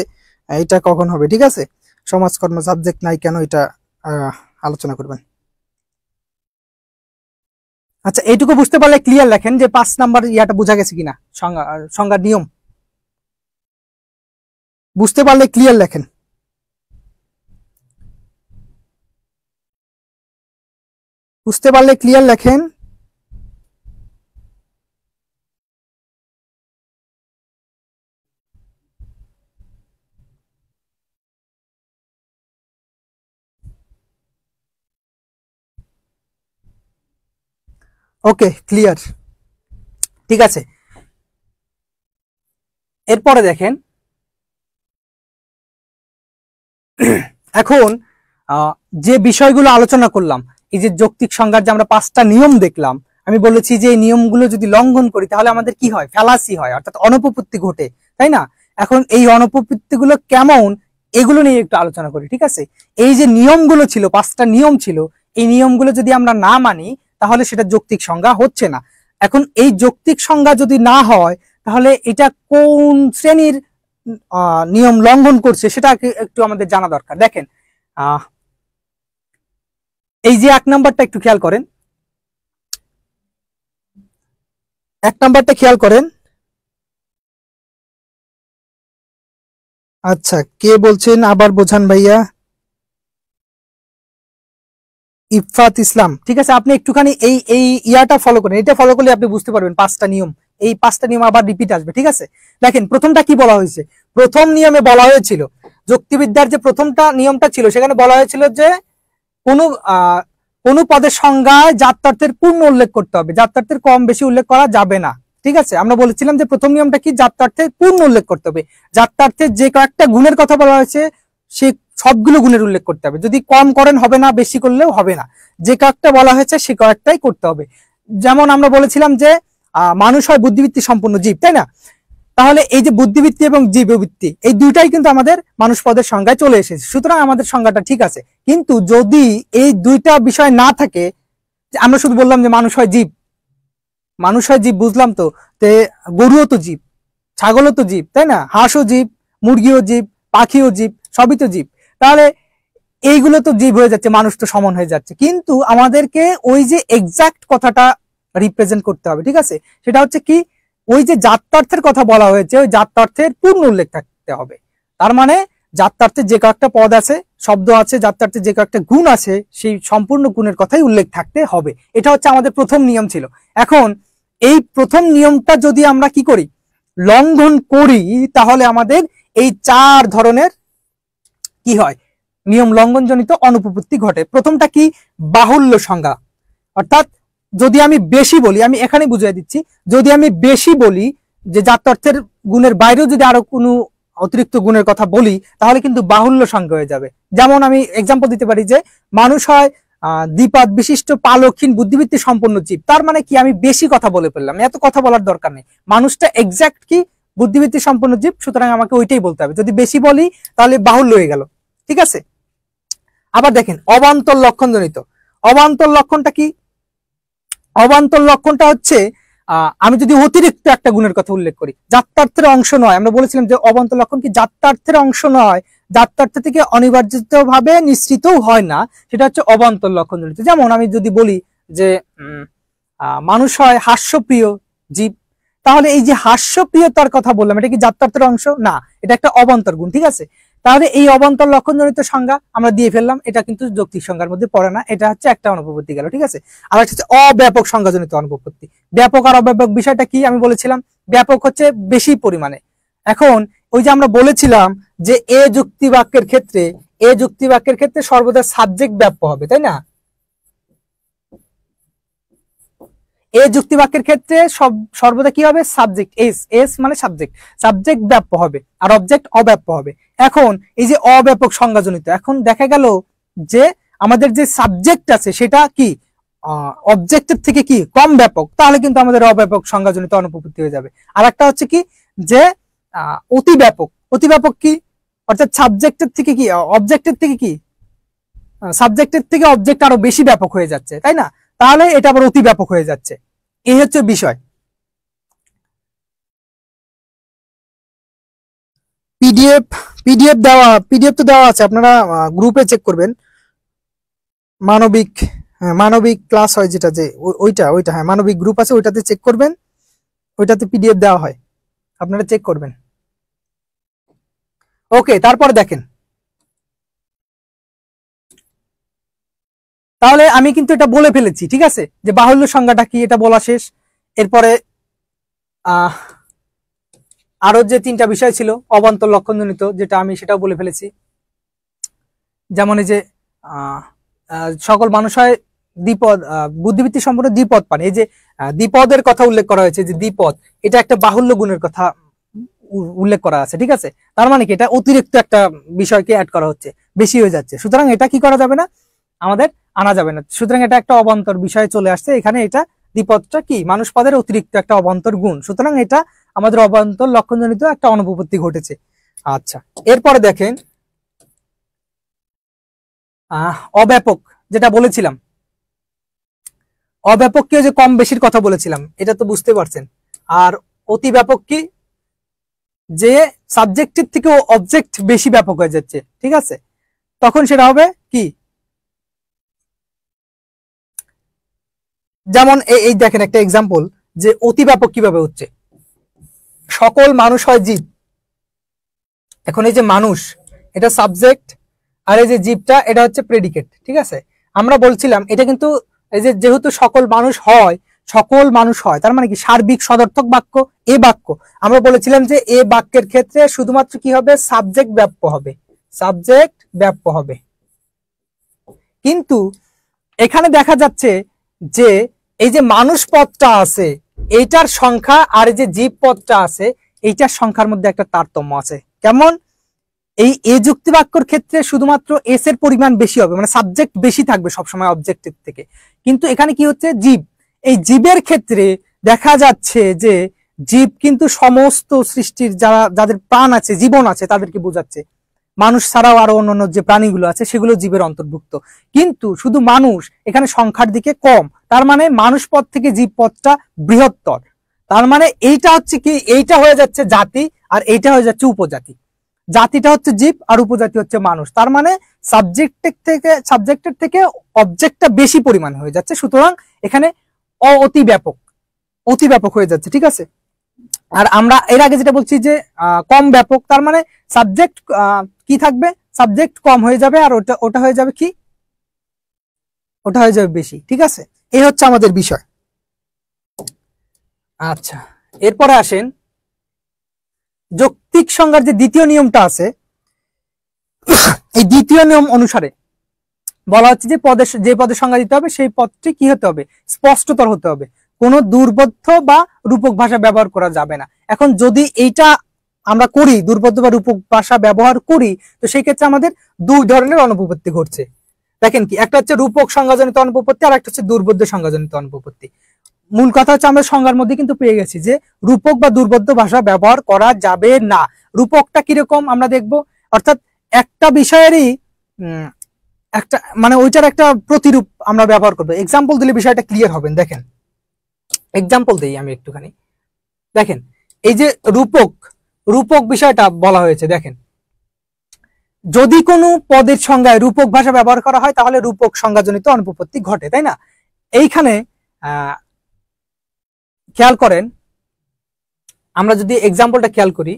এটা কখন হবে। ঠিক আছে, সমাজকর্ম সাবজেক্ট নাই কেন এটা আলোচনা করবেন। আচ্ছা এইটুকু বুঝতে পারলে ক্লিয়ার লেখেন যে 5 নাম্বার ইয়াটা বোঝা গেছে কিনা, সংজ্ঞার নিয়ম বুঝতে পারলে ক্লিয়ার লেখেন। বুঝতে পারলে ক্লিয়ার লেখেন। ওকে ক্লিয়ার, ঠিক আছে। এরপরে দেখেন এখন যে বিষয়গুলো আলোচনা করলাম, এই যে যৌক্তিক সংজ্ঞার যে আমরা 5টা নিয়ম দেখলাম, আমি বলেছি যে এই নিয়মগুলো যদি লঙ্ঘন করি তাহলে আমাদের কি হয়, ফ্যালাসি হয়, অর্থাৎ অনুপপত্তি ঘটে, তাই না? এখন এই অনুপপত্তি গুলো কেমন, এগুলো নিয়ে একটু আলোচনা করি। ঠিক আছে, এই যে নিয়মগুলো ছিল, 5টা নিয়ম ছিল, এই নিয়মগুলো যদি আমরা না মানি তাহলে সেটা যৌক্তিক সংজ্ঞা হচ্ছে না। এখন এই যৌক্তিক সংজ্ঞা যদি না হয় তাহলে এটা কোন শ্রেণীর নিয়ম লঙ্ঘন করছে সেটা একটু আমাদের জানা দরকার। দেখেন এই যে 1 নাম্বারটা একটু খেয়াল করেন, 1 নাম্বারটা খেয়াল করেন। আচ্ছা, কে বলছেন আবার বোঝান ভাইয়া। ইফাত ইসলাম, ঠিক আছে, আপনি একটুখানি এই এই ইয়াটা ফলো করেন, এটা ফলো করলে আপনি বুঝতে পারবেন 5টা নিয়ম। এই 5টা নিয়ম আবার রিপিট আসবে, ঠিক আছে। দেখেন প্রথমটা কি বলা হয়েছে, প্রথম নিয়মে বলা হয়েছিল, যুক্তিবিদ্যার যে প্রথমটা নিয়মটা ছিল সেখানে বলা হয়েছিল যে কোনো কোনো পদের সংজ্ঞায় জাত্যার্থের পূর্ণ উল্লেখ করতে হবে, জাত্যার্থের কম বেশি উল্লেখ করা যাবে না, ঠিক আছে। আমরা বলেছিলাম যে প্রথম নিয়মটা কি, জাত্যার্থের পূর্ণ উল্লেখ করতে হবে, জাত্যার্থের যে কয়েকটা গুণের কথা বলা হয়েছে সে সবগুলো গুণের উল্লেখ করতে হবে, যদি কম করেন হবে না, বেশি করলেও হবে না, যে কয়েকটা বলা হয়েছে সে কয়েকটাই করতে হবে। যেমন আমরা বলেছিলাম যে মানুষ হয় বুদ্ধিবৃত্তি সম্পন্ন জীব, তাই না। তাহলে এই যে বুদ্ধিবৃত্তি এবং জীববৃত্তি এই দুইটাই কিন্তু আমাদের মানুষ পদের সংজ্ঞায় চলে এসেছে, সুতরাং আমাদের সংজ্ঞাটা ঠিক আছে। কিন্তু যদি এই দুইটা বিষয় না থাকে, আমরা শুধু বললাম যে মানুষ হয় জীব, মানুষ হয় জীব বুঝলাম তো, গরুও তো জীব, ছাগলও তো জীব, তাই না, হাঁসও জীব, মুরগিও জীব, পাখিও জীব, সবই তো জীব, তাহলে এইগুলো তো জীব হয়ে যাচ্ছে, মানুষ তো সমান হয়ে যাচ্ছে। কিন্তু আমাদেরকে ওই যে এক্সাক্ট কথাটা রিপ্রেজেন্ট করতে হবে, ঠিক আছে। সেটা হচ্ছে কি, ওই যে জাত্যার্থের কথা বলা হয়েছে ওই জাত্যার্থের পূর্ণ উল্লেখ থাকতে হবে। তার মানে জাত্যার্থের যে কয়েকটা পদ আছে, শব্দ আছে, জাত্যার্থের যে কয়েকটা গুণ আছে সেই সম্পূর্ণ গুণের কথাই উল্লেখ থাকতে হবে। এটা হচ্ছে আমাদের প্রথম নিয়ম ছিল। এখন এই প্রথম নিয়মটা যদি আমরা কি করি, লঙ্ঘন করি, তাহলে আমাদের এই 4 ধরনের কি হয়, নিয়ম লঙ্ঘনজনিত অনুপপত্তি ঘটে। প্রথমটা কি, বাহুল্য সংজ্ঞা, অর্থাৎ যদি আমি বেশি বলি, আমি এখানে বুঝিয়ে দিচ্ছি, যদি আমি বেশি বলি যে জাত্যার্থের গুণের বাইরেও যদি আরো কোনো অতিরিক্ত গুণের কথা বলি তাহলে কিন্তু বাহুল্য সংজ্ঞা হয়ে যাবে। যেমন আমি এক্সাম্পল দিতে পারি যে মানুষ হয় দ্বিপাদ বিশিষ্ট পালক্ষীন বুদ্ধিবৃত্তি সম্পন্ন জীব, তার মানে কি আমি বেশি কথা বলে ফেললাম, এত কথা বলার দরকার নেই, মানুষটা এক্সাক্ট কি বুদ্ধিবৃত্তি সম্পন্ন জীব, সুতরাং আমাকে ওইটাই বলতে হবে। যদি বেশি বলি তাহলে বাহুল্য হয়ে গেল, ঠিক আছে। আবার দেখেন অবান্তর লক্ষণজনিত, অবান্তর লক্ষণটা কি, অবান্তর লক্ষণটা হচ্ছে আমি যদি অতিরিক্ত একটা গুণের কথা উল্লেখ করি, জাত্যার্থের অংশ নয়, আমরা বলেছিলাম যে অবান্তর লক্ষণ কি জাত্যার্থের অংশ নয়, জাত্যার্থ থেকে অনিবার্যভাবে নিশ্চিতও হয় না, সেটা হচ্ছে অবান্তর লক্ষণ জনিত। যেমন আমি যদি বলি যে মানুষ হয় হাস্যপ্রিয় জীব, তাহলে এই যে হাস্যপ্রিয়তার কথা বললাম এটা কি জাত্যার্থের অংশ না, এটা একটা অবান্তর গুণ, ঠিক আছে। তাহলে এই অবান্তর লক্ষণজনিত সংজ্ঞা আমরা দিয়ে ফেললাম, এটা কিন্তু যৌক্তিক সংজ্ঞার মধ্যে পড়ে না, এটা হচ্ছে একটা অনুপপত্তি গেল, ঠিক আছে। আর হচ্ছে অব্যাপক সংজ্ঞাজনিত অনুপপত্তি। ব্যাপক আর অব্যাপক বিষয়টা কি আমি বলেছিলাম, ব্যাপক হচ্ছে বেশি পরিমাণে। এখন ওই যে আমরা বলেছিলাম যে এ যুক্তি বাক্যের ক্ষেত্রে, এ যুক্তি বাক্যের ক্ষেত্রে সর্বদা সাবজেক্ট ব্যাপ্য হবে, তাই না। এ যুক্তি বাক্যের ক্ষেত্রে সর্বদা কি হবে, সাবজেক্ট, এস, এস মানে সাবজেক্ট, সাবজেক্ট ব্যাপ্য হবে আর অবজেক্ট অব্যাপ্য হবে। এখন এই যে অব্যাপক সংজ্ঞাজনিত, এখন দেখা গেল যে আমাদের যে সাবজেক্ট আছে সেটা কি অবজেক্টের থেকে কি কম ব্যাপক, তাহলে কিন্তু আমাদের অব্যাপক সংজ্ঞাজনিত অনুপপত্তি হয়ে যাবে। আর একটা হচ্ছে কি যে অতি ব্যাপক, অতি ব্যাপক কি, অর্থাৎ সাবজেক্টের থেকে কি অবজেক্টের থেকে কি, সাবজেক্টের থেকে অবজেক্ট আরো বেশি ব্যাপক হয়ে যাচ্ছে, তাই না, তাহলে এটা আবার অতি ব্যাপক হয়ে যাচ্ছে। এই হচ্ছে বিষয়। পিডিএফ, পিডিএফ তো দেওয়া আছে, আপনারা গ্রুপে চেক করবেন। মানবিক, মানবিক ক্লাস হয় যেটা, যে ওইটা ওইটা হ্যাঁ মানবিক গ্রুপ আছে, ওইটাতে চেক করবেন, ওইটাতে পিডিএফ দেওয়া হয়, আপনারা চেক করবেন। ওকে, তারপর দেখেন, তাহলে আমি কিন্তু এটা বলে ফেলেছি, ঠিক আছে, যে বাহুল্য সংজ্ঞাটা কি এটা বলা শেষ। এরপরে আরো যে 3টা বিষয় ছিল অবান্তর লক্ষণজনিত, যেটা আমি সেটাও বলে ফেলেছি। যেমন এই যে সকল মানুষ হয় দ্বিপদ বুদ্ধিবৃত্তি সম্পন্ন দ্বিপদ পান, এই যে দ্বিপদের কথা উল্লেখ করা হয়েছে, যে দ্বিপদ এটা একটা বাহুল্য গুণের কথা উল্লেখ করা আছে, ঠিক আছে। তার মানে কি এটা অতিরিক্ত একটা বিষয়কে অ্যাড করা হচ্ছে, বেশি হয়ে যাচ্ছে, সুতরাং এটা কি করা যাবে না, আমাদের আনা যাবে না, সুতরাং এটা একটা অবান্তর বিষয়ে চলে আসছে এখানে। এটা দ্বিপদটা কি মানুষ পদের অতিরিক্ত একটা অবান্তর গুণ, সুতরাং এটা আমাদের অবান্তর লক্ষণজনিত একটা অনুপপত্তি ঘটেছে। আচ্ছা, এরপরে দেখেন অব্যাপক, যেটা বলেছিলাম অব্যাপককে যে কম বেশির কথা বলেছিলাম এটা তো বুঝতে পারছেন। আর অতি ব্যাপক কি, যে সাবজেক্টের থেকেও অবজেক্ট বেশি ব্যাপক হয়ে যাচ্ছে, ঠিক আছে, তখন সেটা হবে কি যেমন এই দেখেন একটা এক্সাম্পল, যে অতি ব্যাপক কিভাবে হচ্ছে। সকল মানুষ হয় জীব। এখন এই যে মানুষ, এটা সাবজেক্ট, আর এই যে জীবটা এটা হচ্ছে প্রেডিকেট, ঠিক আছে। আমরা বলছিলাম এটা কিন্তু এই যে যেহেতু সকল মানুষ হয়, সকল মানুষ হয় তার মানে কি সার্বিক সদর্থক বাক্য, এ বাক্য। আমরা বলেছিলাম যে এ বাক্যের ক্ষেত্রে শুধুমাত্র কি হবে, সাবজেক্ট ব্যাপ্য হবে, সাবজেক্ট ব্যাপ্য হবে। কিন্তু এখানে দেখা যাচ্ছে যে এই যে মানুষ পদটা আছে এইটার সংখ্যা আর এই যে জীব পদটা আছে এইটার সংখ্যার মধ্যে একটা তারতম্য আছে। কেমন? এই এ যুক্তি বাক্যর ক্ষেত্রে শুধুমাত্র এস এর পরিমাণ বেশি হবে, মানে সাবজেক্ট বেশি থাকবে সবসময় অবজেক্টিভ থেকে। কিন্তু এখানে কি হচ্ছে, জীব, এই জীবের ক্ষেত্রে দেখা যাচ্ছে যে জীব কিন্তু সমস্ত সৃষ্টির যাদের প্রাণ আছে, জীবন আছে তাদেরকে বোঝাচ্ছে। মানুষ ছাড়াও আরো অন্যান্য যে প্রাণীগুলো আছে সেগুলো জীবের অন্তর্ভুক্ত। কিন্তু শুধু মানুষ এখানে সংখ্যার দিকে কম, তার মানে মানুষ পদ থেকে জীব পদটা বৃহত্তর। তার মানে এইটা হচ্ছে কি, এইটা হয়ে যাচ্ছে জাতি আর এইটা হয়ে যাচ্ছে উপজাতি। জাতিটা হচ্ছে জীব আর উপজাতি হচ্ছে মানুষ। তার মানে সাবজেক্টের থেকে অবজেক্টটা বেশি পরিমাণে হয়ে যাচ্ছে, সুতরাং এখানে অতি ব্যাপক হয়ে যাচ্ছে, ঠিক আছে। আর আমরা এর আগে যেটা বলছি যে কম ব্যাপক, তার মানে সাবজেক্ট কি থাকবে, সাবজেক্ট কম হয়ে যাবে আর ওটা হয়ে যাবে কি, ওটা হয়ে যাবে বেশি, ঠিক আছে। এই হচ্ছে আমাদের বিষয়। আচ্ছা, এরপরে আসেন যৌক্তিক সংজ্ঞার যে দ্বিতীয় নিয়মটা আছে, এই দ্বিতীয় নিয়ম অনুসারে বলা হচ্ছে যে পদের সংজ্ঞা দিতে হবে সেই পদটি কি হতে হবে, স্পষ্টতর হতে হবে, কোনো দুর্বোধ্য বা রূপক ভাষা ব্যবহার করা যাবে না। এখন যদি এইটা আমরা করি, দুর্বোধ্য বা রূপক ভাষা ব্যবহার করি, তো সেই ক্ষেত্রে আমাদের দুই ধরনের অনুপপত্তি ঘটছে। দেখেন কি, একটা হচ্ছে রূপক সংজ্ঞাজনিত অনুপপত্তি আর একটা হচ্ছে দুর্বোধ্য সংজ্ঞাজনিত অনুপপত্তি। মূল কথা হচ্ছে আমরা সংজ্ঞার মধ্যে কিন্তু পেয়ে গেছি যে রূপক বা দুর্বোধ্য ভাষা ব্যবহার করা যাবে না। রূপকটা কিরকম আমরা দেখব, অর্থাৎ একটা বিষয়েরই একটা মানে ওইটার একটা প্রতিরূপ আমরা ব্যবহার করবো। এক্সাম্পল দিলে বিষয়টা ক্লিয়ার হবেন। দেখেন এক্সাম্পল দেই আমি একটুখানি। দেখেন এই যে রূপক বিষয়টা বলা হয়েছে, দেখেন যদি কোনো পদের সংজ্ঞায় রূপক ভাষা ব্যবহার করা হয় তাহলে রূপক সংজ্ঞাজনিত অনুপপত্তি ঘটে, তাই না? এইখানে খেয়াল করেন, আমরা যদি এক্সাম্পলটা খেয়াল করি,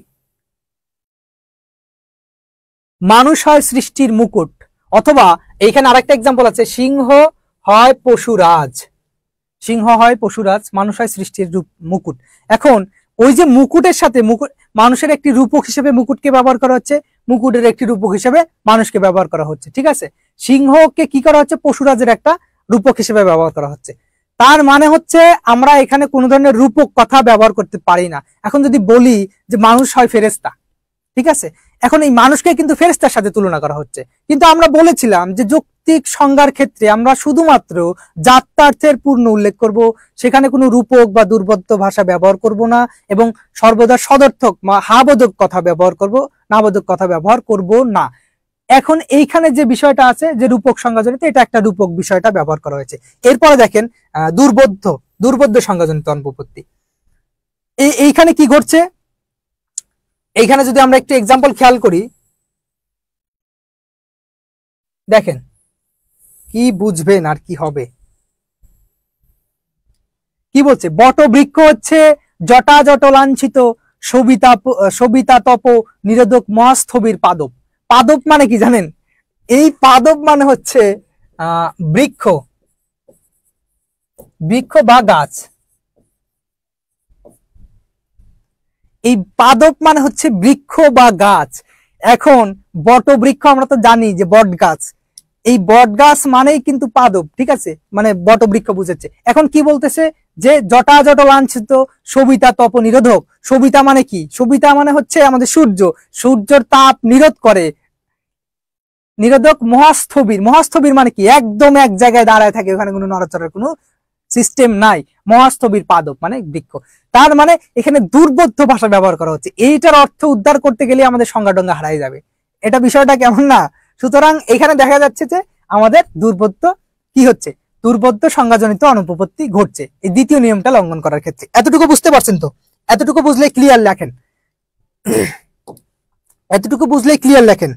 মানুষ হয় সৃষ্টির মুকুট, অথবা এইখানে আরেকটা এক্সাম্পল আছে, সিংহ হয় পশুরাজ, সিংহ হয় পশুরাজ, মানুষ হয় সৃষ্টির মুকুট। এখন ওই যে মুকুটের সাথে মানুষের একটি রূপক হিসেবে মুকুটকে ব্যবহার করা হচ্ছে, মুকুটের একটি রূপক হিসেবে মানুষকে ব্যবহার করা হচ্ছে, ঠিক আছে। সিংহকে কি করা হচ্ছে, পশুরাজের একটা রূপক হিসেবে ব্যবহার করা হচ্ছে। তার মানে হচ্ছে আমরা এখানে কোনো ধরনের রূপক কথা ব্যবহার করতে পারি না। এখন যদি বলি যে মানুষ হয় ফেরেশতা, ঠিক আছে, এখন এই মানুষকে কিন্তু ফেরেশতার সাথে তুলনা করা হচ্ছে। কিন্তু আমরা বলেছিলাম যে যৌক্তিক সংজ্ঞার ক্ষেত্রে আমরা শুধুমাত্র জাত্যার্থের পূর্ণ উল্লেখ করব, সেখানে কোনো রূপক বা দুর্বোধ্য ভাষা ব্যবহার করব না, এবং সর্বদা সদর্থক বা হাবোধক কথা ব্যবহার করব, নাবোধক কথা ব্যবহার করব না। এখন এইখানে যে বিষয়টা আছে যে রূপক সংজ্ঞাজনিত, এটা একটা রূপক বিষয়টা ব্যবহার করা হয়েছে। এরপরে দেখেন দুর্বোধ্য সংজ্ঞাজনিত অনুপপত্তি। এইখানে কি ঘটছে, এইখানে যদি আমরা একটু এক্সাম্পল খেয়াল করি, দেখেন কি বুঝবেন আর কি হবে। কি বলছে, বটবৃক্ষ হচ্ছে জটাজট লাঞ্ছিত সবিতা তপ নিরোধক মহাস্থবির পাদপ। পাদপ মানে কি জানেন, এই পাদপ মানে হচ্ছে বৃক্ষ বা গাছ। এই পাদপ মানে হচ্ছে বৃক্ষ বা গাছ। এখন বটবৃক্ষ আমরা তো জানি যে বট গাছ, এই বট গাছ মানেই কিন্তু পাদপ, ঠিক আছে, মানে বটবৃক্ষ বুঝেছে। এখন কি বলতেছে যে জটাজট লাঞ্ছিত সবিতা তপ নিরোধক। সবিতা মানে কি, সবিতা মানে হচ্ছে আমাদের সূর্যের তাপ নিরোধ করে। নিরোধক মহাস্থবির মানে কি, একদম এক জায়গায় দাঁড়ায় থাকে, ওখানে কোনো নড়াচড়ার কোনো সিস্টেম নাই। মহাস্থবির পাদপ মানে বৃক্ষ। তার মানে এখানে দুর্বোধ্য ভাষা ব্যবহার করা হচ্ছে। এইটার অর্থ উদ্ধার করতে গেলে আমাদের সংজ্ঞা টঙ্গা হারাই যাবে। এটা বিষয়টা কেমন না? সুতরাং এখানে দেখা যাচ্ছে যে আমাদের দুর্বোধ্য কি হচ্ছে, দুর্বোধ্য সংজ্ঞাজনিত অনুপপত্তি ঘটছে এই দ্বিতীয় নিয়মটা লঙ্ঘন করার ক্ষেত্রে। এতটুকু বুঝতে পারছেন তো? এতটুকু বুঝলে ক্লিয়ার লেখেন, এতটুকু বুঝলে ক্লিয়ার লেখেন।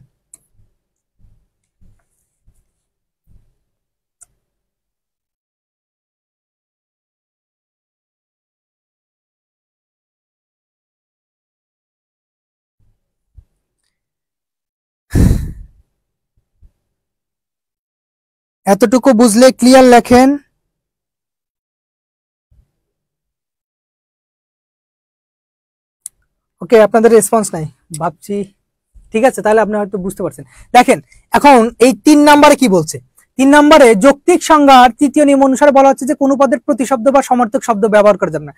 এতটুকু বুঝলে ক্লিয়ার লেখেন। ওকে, আপনাদের রেসপন্স নাই ভাবছি। ঠিক আছে, তাহলে আপনি হয়তো বুঝতে পারছেন। দেখেন এখন এই 3 নম্বরে কি বলছে। 3 নম্বরে যৌক্তিক সংজ্ঞার তৃতীয় নিয়ম অনুসারে বলা হচ্ছে যে কোনো পদের প্রতিশব্দ বা সমার্থক শব্দ ব্যবহার করা যাবে না।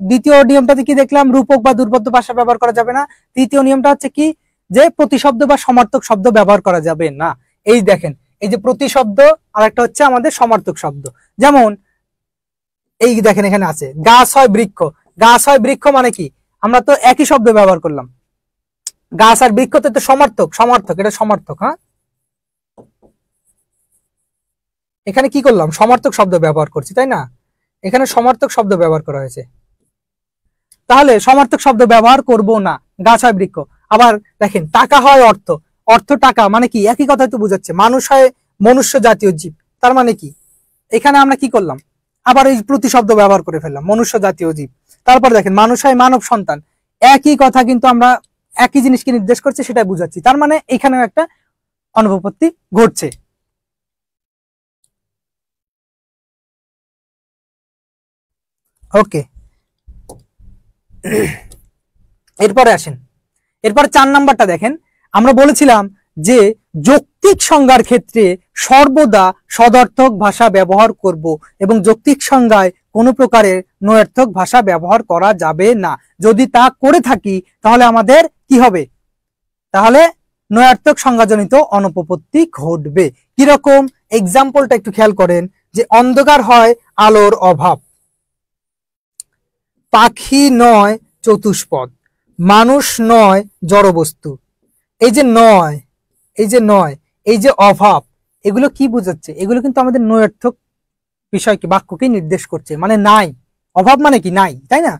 দ্বিতীয় নিয়মটাতে কি দেখলাম, রূপক বা দুর্বোধ্য ভাষা ব্যবহার করা যাবে না। তৃতীয় নিয়মটা হচ্ছে কি, যে প্রতিশব্দ বা সমার্থক শব্দ ব্যবহার করা যাবে না। এই দেখেন, এই যে প্রতিশব্দ আর একটা হচ্ছে আমাদের সমার্থক শব্দ। যেমন এই দেখেন এখানে আছে গাছ হয় বৃক্ষ। গাছ হয় বৃক্ষ মানে কি, আমরা তো একই শব্দ ব্যবহার করলাম। গাছ আর বৃক্ষ তো সমার্থক, এটা সমার্থক। হ্যাঁ, এখানে কি করলাম, সমার্থক শব্দ ব্যবহার করছি, তাই না? এখানে সমার্থক শব্দ ব্যবহার করা হয়েছে, তাহলে সমার্থক শব্দ ব্যবহার করব না। গাছ হয় বৃক্ষ। আবার দেখেন টাকা হয় অর্থ। অর্থ টাকা মানে কি, একই কথাই তো বোঝাচ্ছে। মানুষ হয় মনুষ্য জাতীয় জীব, তার মানে কি, এখানে আমরা কি করলাম, আবার এই প্রতিশব্দ ব্যবহার করে ফেললাম, মনুষ্য জাতীয় জীব। তারপর দেখেন মানুষ হয় মানব সন্তান, একই কথা কিন্তু আমরা একই জিনিসকে নির্দেশ করছে, সেটাই বুঝাচ্ছি। তার মানে এখানেও একটা অনুপপত্তি ঘটছে। ওকে, এরপরে আসেন। এরপর 4 নাম্বারটা দেখেন। আমরা বলেছিলাম যে যৌক্তিক সংজ্ঞার ক্ষেত্রে সর্বদা সদর্থক ভাষা ব্যবহার করব এবং যৌক্তিক সংজ্ঞায় কোনো প্রকারের নয়ার্থক ভাষা ব্যবহার করা যাবে না। যদি তা করে থাকি তাহলে আমাদের কি হবে, তাহলে নয়ার্থক সংজ্ঞাজনিত অনুপপত্তি ঘটবে। কিরকম, এক্সাম্পলটা একটু খেয়াল করেন। যে অন্ধকার হয় আলোর অভাব, পাখি নয় চতুষ্পদ, মানুষ নয় জড়বস্তু। এই যে নয়, এই যে অভাব, এগুলো কি বোঝাচ্ছে, এগুলো কিন্তু আমাদের নয়ার্থক বিষয়কে, বাক্যকে নির্দেশ করছে। মানে নাই, অভাব মানে কি নাই, তাই না?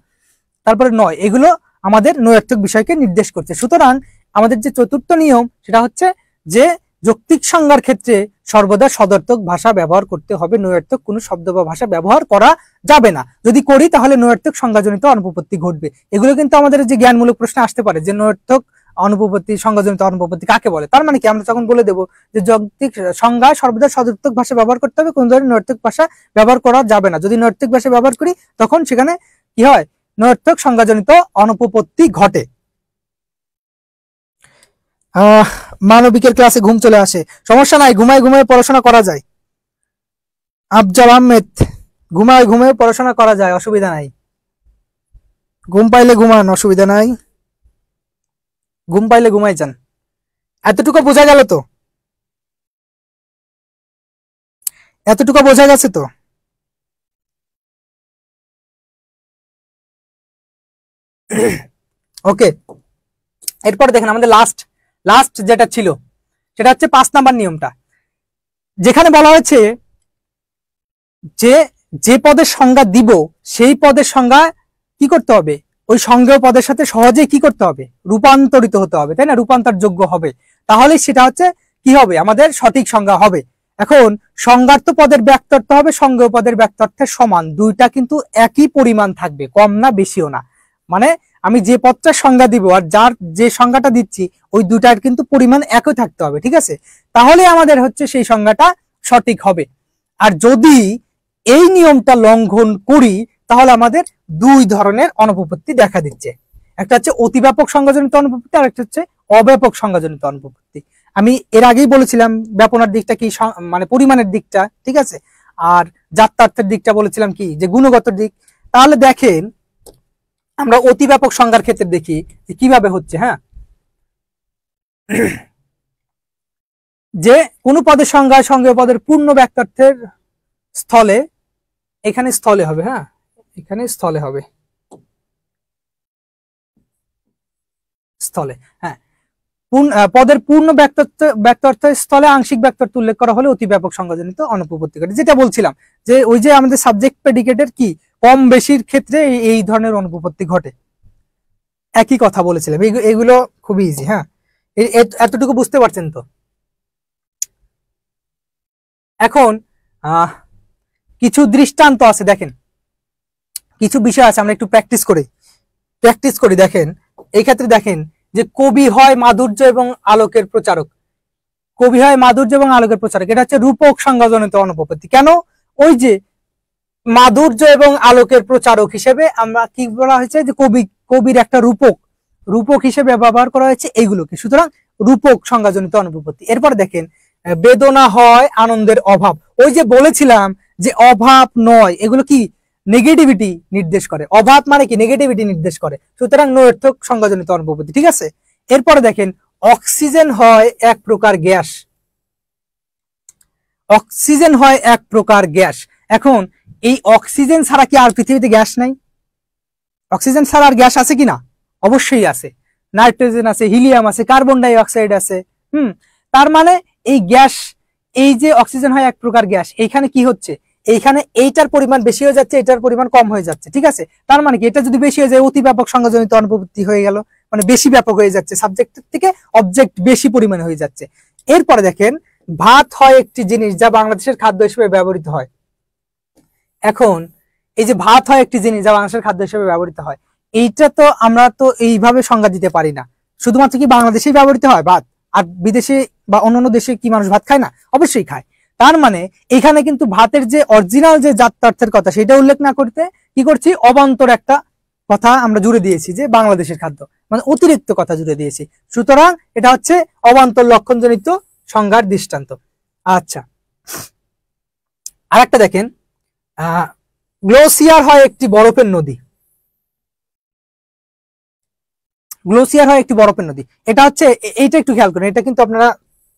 তারপরে নয়, এগুলো আমাদের নয়ার্থক বিষয়কে নির্দেশ করছে। সুতরাং আমাদের যে চতুর্থ নিয়ম সেটা হচ্ছে যে যৌক্তিক সংজ্ঞার ক্ষেত্রে সর্বদা সদর্থক ভাষা ব্যবহার করতে হবে, নয়ার্থক কোনো শব্দ বা ভাষা ব্যবহার করা যাবে না। যদি করি তাহলে নয়ার্থক সংজ্ঞাজনিত অনুপপত্তি ঘটবে। এগুলো কিন্তু আমাদের যে জ্ঞানমূলক প্রশ্ন আসতে পারে, যে নয়ার্থক অনুপপত্তি, সংজ্ঞাজনিত অনুপপত্তি কাকে বলে। তার মানে কি, আমরা তখন বলে দেবো যে যৌক্তিক সংজ্ঞায় সর্বদা সদর্থক ভাষা ব্যবহার করতে হবে, কোন ধরনের নয়ার্থক ভাষা ব্যবহার করা যাবে না। যদি নয়ার্থক ভাষা ব্যবহার করি তখন সেখানে কি হয়, নয়ার্থক সংজ্ঞাজনিত অনুপপত্তি ঘটে। মানবিকের ক্লাসে ঘুম চলে আসে, সমস্যা নাই, ঘুমায় পড়াশোনা করা যায়। আফজাল আহমেদ, ঘুমায় পড়াশোনা করা যায়, অসুবিধা নাই। ঘুম পাইলে ঘুমান, অসুবিধা নাই, ঘুম পাইলে ঘুমাই যান। এতটুকু বোঝা গেল তো, এতটুকু বোঝা গেছে তো? ওকে, এরপর দেখেন আমাদের লাস্ট যেটা ছিল সেটা হচ্ছে 5 নাম্বার নিয়মটা, যেখানে বলা হয়েছে যে যে পদের সংজ্ঞা দিব সেই পদের সংজ্ঞা কি করতে হবে, ওই সংজ্ঞেয় পদের সাথে সহজে কি করতে হবে, রূপান্তরিত হতে হবে, তাই না? রূপান্তর যোগ্য হবে, তাহলে সেটা হচ্ছে কি হবে, আমাদের সঠিক সংজ্ঞা হবে। এখন সংজ্ঞার্থ পদের ব্যক্তার্থ হবে সংজ্ঞেয় পদের ব্যক্তার্থের সমান, দুইটা কিন্তু একই পরিমাণ থাকবে, কম না বেশিও না। মানে আমি যে পদটার সংজ্ঞা দিব আর যার যে সংজ্ঞাটা দিচ্ছি ওই দুটার কিন্তু পরিমাণ একই থাকতে হবে, ঠিক আছে? তাহলে আমাদের হচ্ছে সেই সংজ্ঞাটা সঠিক হবে। আর যদি এই নিয়মটা লঙ্ঘন করি তাহলে আমাদের 2 ধরনের অনুপপত্তি দেখা দিচ্ছে। একটা হচ্ছে অতিব্যাপক সংজ্ঞাজনিত অনুপপত্তি, আর একটা হচ্ছে অব্যাপক সংজ্ঞাজনিত অনুপপত্তি। আমি এর আগেই বলেছিলাম ব্যাপনার দিকটা কি, মানে পরিমাণের দিকটা, ঠিক আছে, আর যাত্রার্থের দিকটা বলেছিলাম কি, যে গুণগত দিক। তাহলে দেখেন আমরা অতিব্যাপক সংজ্ঞার ক্ষেত্রে দেখি কিভাবে হচ্ছে। হ্যাঁ, যে কোন পদের সংজ্ঞায় সংজ্ঞেয় পদের পূর্ণ ব্যক্তার্থের স্থলে, এখানে স্থলে হবে, হ্যাঁ এখানে স্থলে হবে, স্থলে, হ্যাঁ পদের পূর্ণ ব্যক্তার্থের স্থলে আংশিক ব্যক্তার্থ উল্লেখ করা হলে অতি ব্যাপক সংজ্ঞাজনিত অনুপপত্তি ঘটে। যেটা বলছিলাম যে ওই যে আমাদের সাবজেক্ট প্রেডিকেটের কি কম বেশির ক্ষেত্রে এই ধরনের অনুপপত্তি ঘটে, একই কথা বলেছিলাম। এগুলো খুবই ইজি। হ্যাঁ, এতটুকু বুঝতে পারছেন তো? এখন কিছু দৃষ্টান্ত আছে, দেখেন কিছু বিষয় আছে, আমরা একটু প্র্যাকটিস করি। দেখেন এই ক্ষেত্রে দেখেন যে কবি হয় মাধুর্য এবং আলোকের প্রচারক। কবি হয় মাধুর্য এবং আলোকের প্রচারক, এটা হচ্ছে রূপক সংজ্ঞাজনিত অনুপপত্তি। কেন? ওই যে মাধুর্য এবং আলোকের প্রচারক হিসেবে আমরা কি বলা হয়েছে যে কবির একটা রূপক হিসেবে ব্যবহার করা হয়েছে এইগুলোকে, সুতরাং রূপক সংজ্ঞাজনিত অনুপপত্তি। এরপর দেখেন বেদনা হয় আনন্দের অভাব, ওই যে বলেছিলাম যে অভাব নয়, এগুলো কি নেগেটিভিটি নির্দেশ করে, অভাব মানে কি নেগেটিভিটি নির্দেশ করে, সুতরাং নৈর্থক সংজ্ঞাজনিত অনুপপত্তি। ঠিক আছে, এরপরে দেখেন অক্সিজেন হয় এক প্রকার গ্যাস, অক্সিজেন হয় এক প্রকার গ্যাস। এখন এই অক্সিজেন ছাড়া কি আর পৃথিবীতে গ্যাস নাই? অক্সিজেন ছাড়া আর গ্যাস আছে কিনা? অবশ্যই আছে, নাইট্রোজেন আছে, হিলিয়াম আছে, কার্বন ডাই অক্সাইড আছে। তার মানে এই গ্যাস, এই যে অক্সিজেন হয় এক প্রকার গ্যাস, এইখানে কি হচ্ছে, এইখানে এইটার পরিমাণ বেশি হয়ে যাচ্ছে, এটার পরিমাণ কম হয়ে যাচ্ছে। ঠিক আছে, তার মানে কি এটা যদি বেশি হয়ে যায় অতি ব্যাপক সংজ্ঞাজনিত অনুপপত্তি হয়ে গেল, মানে বেশি ব্যাপক হয়ে যাচ্ছে, সাবজেক্টের থেকে অবজেক্ট বেশি পরিমাণে হয়ে যাচ্ছে। এরপরে দেখেন ভাত হয় একটি জিনিস যা বাংলাদেশের খাদ্য হিসেবে ব্যবহৃত হয়। এখন এই যে ভাত হয় একটি জিনিস যা বাংলাদেশের খাদ্য হিসেবে ব্যবহৃত হয়, এইটা তো আমরা তো এইভাবে সংজ্ঞা দিতে পারি না। শুধুমাত্র কি বাংলাদেশেই ব্যবহৃত হয় ভাত, আর বিদেশে বা অন্যান্য দেশে কি মানুষ ভাত খায় না? অবশ্যই খায়। তার মানে এখানে কিন্তু ভাতের যে অরিজিনাল যে জাত্যার্থের কথা সেটা উল্লেখ না করতে কি করছি, অবান্তর একটা কথা আমরা জুড়ে দিয়েছি যে বাংলাদেশের খাদ্য, মানে অতিরিক্ত কথা জুড়ে দিয়েছি। সুতরাং এটা হচ্ছে অবান্তর লক্ষণজনিত সংজ্ঞার দৃষ্টান্ত। আচ্ছা, আর একটা দেখেন গ্লেসিয়ার হয় একটি বরফের নদী, গ্লেসিয়ার হয় একটি বরফের নদী, এটা হচ্ছে এইটা একটু খেয়াল করেন, এটা কিন্তু আপনারা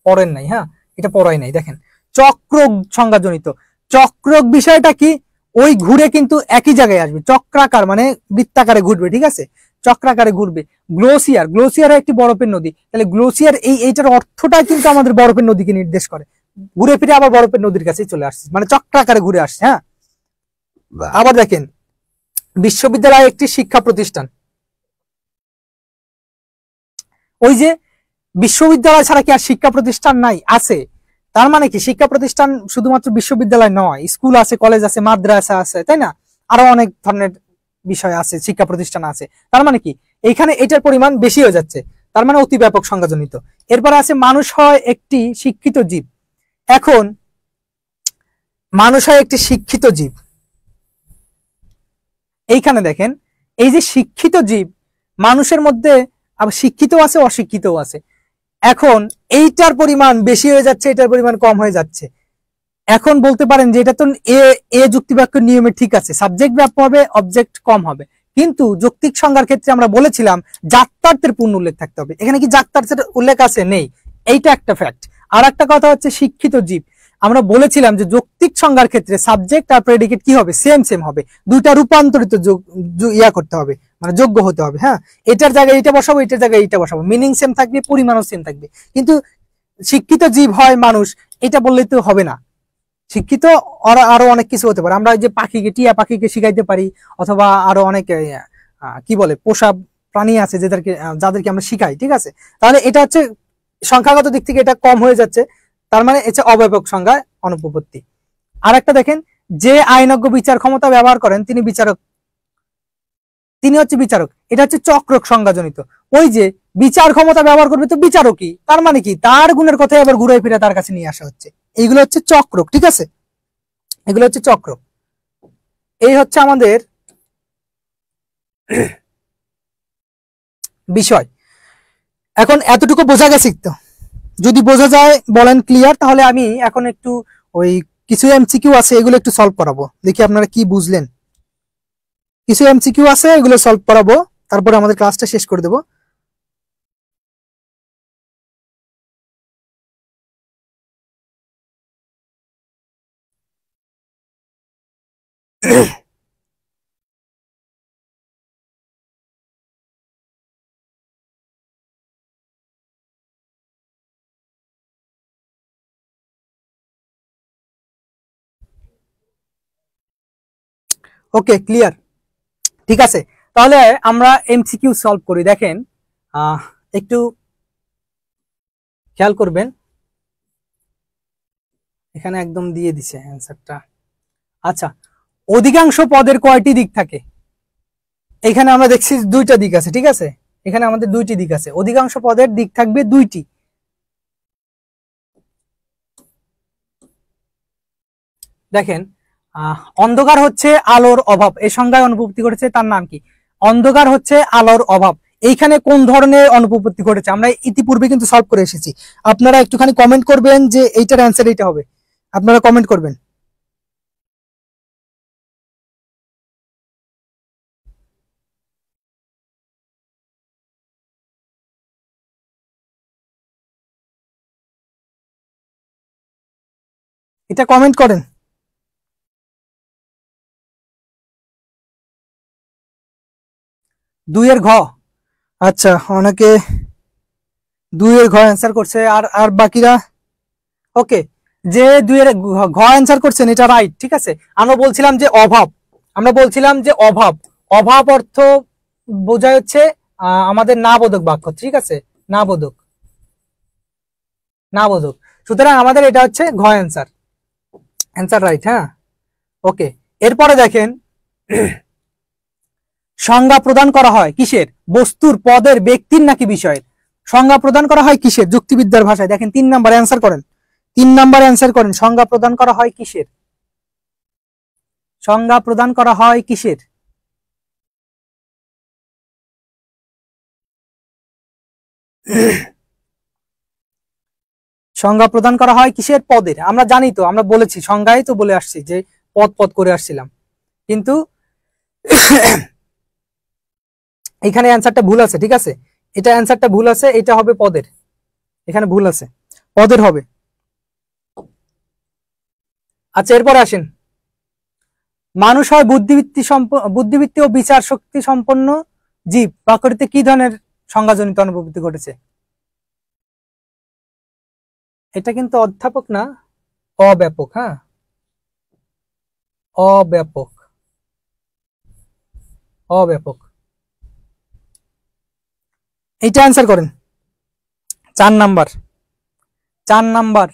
পড়েন নাই, হ্যাঁ এটা পড়াই নাই। দেখেন চক্রক সংজ্ঞাজনিত, চক্রক বিষয়টা কি, ওই ঘুরে কিন্তু একই জায়গায় আসবে, চক্রাকার মানে বৃত্তাকারে ঘুরবে। ঠিক আছে, চক্রাকারে ঘুরবে। গ্লেসিয়ার, গ্লেসিয়ার একটি বরফের নদী, তাহলে গ্লেসিয়ার এইটার অর্থটা কিন্তু আমাদের বরফের নদীকে নির্দেশ করে, ঘুরে ফিরে আবার বরফের নদীর কাছে চলে আসছে, মানে চক্রাকারে ঘুরে আসছে। হ্যাঁ, আবার দেখেন বিশ্ববিদ্যালয় একটি শিক্ষা প্রতিষ্ঠান, ওই যে বিশ্ববিদ্যালয় ছাড়া কি আর শিক্ষা প্রতিষ্ঠান নাই? আছে। তার মানে কি শিক্ষা প্রতিষ্ঠান শুধুমাত্র বিশ্ববিদ্যালয় নয়, স্কুল আছে, কলেজ আছে, মাদ্রাসা আছে, তাই না? আরো অনেক ধরনের বিষয় আছে, শিক্ষা প্রতিষ্ঠান আছে। তার মানে কি এইখানে এটার পরিমাণ বেশি হয়ে যাচ্ছে, তার মানে অতি ব্যাপক সংজ্ঞাজনিত। এরপরে আছে মানুষ হয় একটি শিক্ষিত জীব। এখন মানুষ হয় একটি শিক্ষিত জীব, এইখানে দেখেন এই যে শিক্ষিত জীব, মানুষের মধ্যে আবার শিক্ষিত আছে, অশিক্ষিতও আছে। এখন এইটার পরিমাণ বেশি হয়ে যাচ্ছে, এটার পরিমাণ কম হয়ে যাচ্ছে। এখন বলতে পারেন যে এটা তো এ যুক্তি বাক্যের নিয়মে ঠিক আছে, সাবজেক্ট ব্যাপ্য হবে, অবজেক্ট কম হবে, কিন্তু যৌক্তিক সংজ্ঞার ক্ষেত্রে আমরা বলেছিলাম জাত্যার্থের পূর্ণ উল্লেখ থাকতে হবে। এখানে কি জাত্যার্থের উল্লেখ আছে? নেই, এইটা একটা ফ্যাক্ট। আর একটা কথা হচ্ছে শিক্ষিত জীব, আমরা বলেছিলাম যে যৌক্তিক সংজ্ঞার ক্ষেত্রে সাবজেক্ট আর প্রেডিকেট কি হবে, সেম হবে, দুইটা রূপান্তরিত ইয়া করতে হবে, মানে যোগ্য হতে হবে। হ্যাঁ, এটার জায়গায় এটা বসাবো, এটার জায়গায় এটা বসাবো, মিনিং সেম থাকবে, পরিমাণও সেম থাকবে। কিন্তু শিক্ষিত জীব হয় মানুষ, এটা বললে তো হবে না। শিক্ষিত আরো অনেক কিছু হতে পারে, আমরা যে পাখিকে, টিয়া পাখিকে শিখাইতে পারি, অথবা আরো অনেক কি বলে পোষা প্রাণী আছে যাদেরকে আমরা শিখাই। ঠিক আছে, তাহলে এটা হচ্ছে সংখ্যাগত দিক থেকে এটা কম হয়ে যাচ্ছে, তার মানে এটা অব্যাপক সংজ্ঞায় অনুপপত্তি। আর একটা দেখেন যে আইনজ্ঞ বিচার ক্ষমতা ব্যবহার করেন তিনি বিচারক, তিনি হচ্ছে বিচারক, এটা হচ্ছে চক্রক সংজ্ঞাজনিত। ওই যে বিচার ক্ষমতা ব্যবহার করবে তো বিচারকই, তার মানে কি তার গুণের কথাই আবার ঘুরে ফিরে তার কাছে নিয়ে আসা হচ্ছে, এইগুলো হচ্ছে চক্রক। ঠিক আছে, এগুলো হচ্ছে চক্রক। এই হচ্ছে আমাদের বিষয়। এখন এতটুকু বোঝা গেছে তো? যদি বোঝা যায় বলেন ক্লিয়ার, তাহলে আমি এখন একটু ওই কিছু এমসিকিউ আছে এগুলো একটু সলভ করাবো, দেখি আপনারা কি বুঝলেন। কিছু এমসিকিউ আছে এগুলো সলভ করাবো, তারপরে আমাদের ক্লাসটা শেষ করে দেবো। ওকে, ক্লিয়ার। ঠিক আছে, তাহলে আমরা এমসিকিউ সলভ করি। দেখেন একটু খেয়াল করবেন, এখানে একদম দিয়ে দিছে অ্যান্সারটা। আচ্ছা, অধিকাংশ পদের কয়টি দিক থাকে? এখানে আমরা দেখছি দুইটা দিক আছে। ঠিক আছে, এখানে আমাদের দুইটি দিক আছে, অধিকাংশ পদের দিক থাকবে দুইটি। দেখেন অন্ধকার হচ্ছে আলোর অভাব, এই সংজ্ঞায় অনুপস্থিত ঘটেছে, তার নাম কি? অন্ধকার হচ্ছে আলোর অভাব। এইখানে কোন ধরনের অনুপস্থিত ঘটেছে আমরা ইতিপূর্বে কিন্তু সলভ করে এসেছি। আপনারা একটুখানি কমেন্ট করবেন যে এইটার অ্যান্সার এইটা হবে, আপনারা কমেন্ট করবেন। এটা কমেন্ট করেন। দুইয়ের ঘ। আচ্ছা, অনেকে দুইয়ের ঘ অ্যান্সার করছে, আর আর বাকিরা ওকে। যে দুইয়ের ঘ অ্যান্সার করছেন এটা রাইট, ঠিক আছে। আমরা বলছিলাম যে অভাব, আমরা বলছিলাম যে অভাব, অভাব অর্থ বোঝায় হচ্ছে আমাদের না বোধক বাক্য, ঠিক আছে, না বোধক, না বোধক। সুতরাং আমাদের এটা হচ্ছে ঘ অ্যান্সার, অ্যান্সার রাইট। হ্যাঁ, ওকে। এরপরে দেখেন সংজ্ঞা প্রদান করা হয় কিসের? বস্তুর, পদের, ব্যক্তির নাকি বিষয়ের? সংজ্ঞা প্রদান করা হয় কিসের? যুক্তিবিদ্যার ভাষায়। দেখেন 3 নাম্বার অ্যান্সার করেন, 3 নাম্বার অ্যান্সার করেন। সংজ্ঞা প্রদান করা হয় কিসের? সংজ্ঞা প্রদান করা হয় কিসের? সংজ্ঞা প্রদান করা হয় কিসের? পদের। আমরা জানি তো, আমরা বলেছি সংজ্ঞায় তো বলে আসছি যে পদ পদ করে আসছিলাম, কিন্তু এখানে অ্যান্সারটা ভুল আছে, ঠিক আছে, এটা অ্যান্সারটা ভুল আছে, এটা হবে পদের, এখানে ভুল আছে, পদের হবে। আচ্ছা, এরপরে আসেন, মানুষ হয় বুদ্ধিবৃত্তি ও বিচার শক্তি সম্পন্ন জীব। বাক্যটিতে কি ধরনের সংজ্ঞাজনিত অনুপস্থিতি ঘটেছে? এটা কিন্তু অধ্যাপক না, অব্যাপক। হ্যাঁ, অব্যাপক, অব্যাপক। এইটা অ্যান্সার করেন 4 নাম্বার, 4 নাম্বার।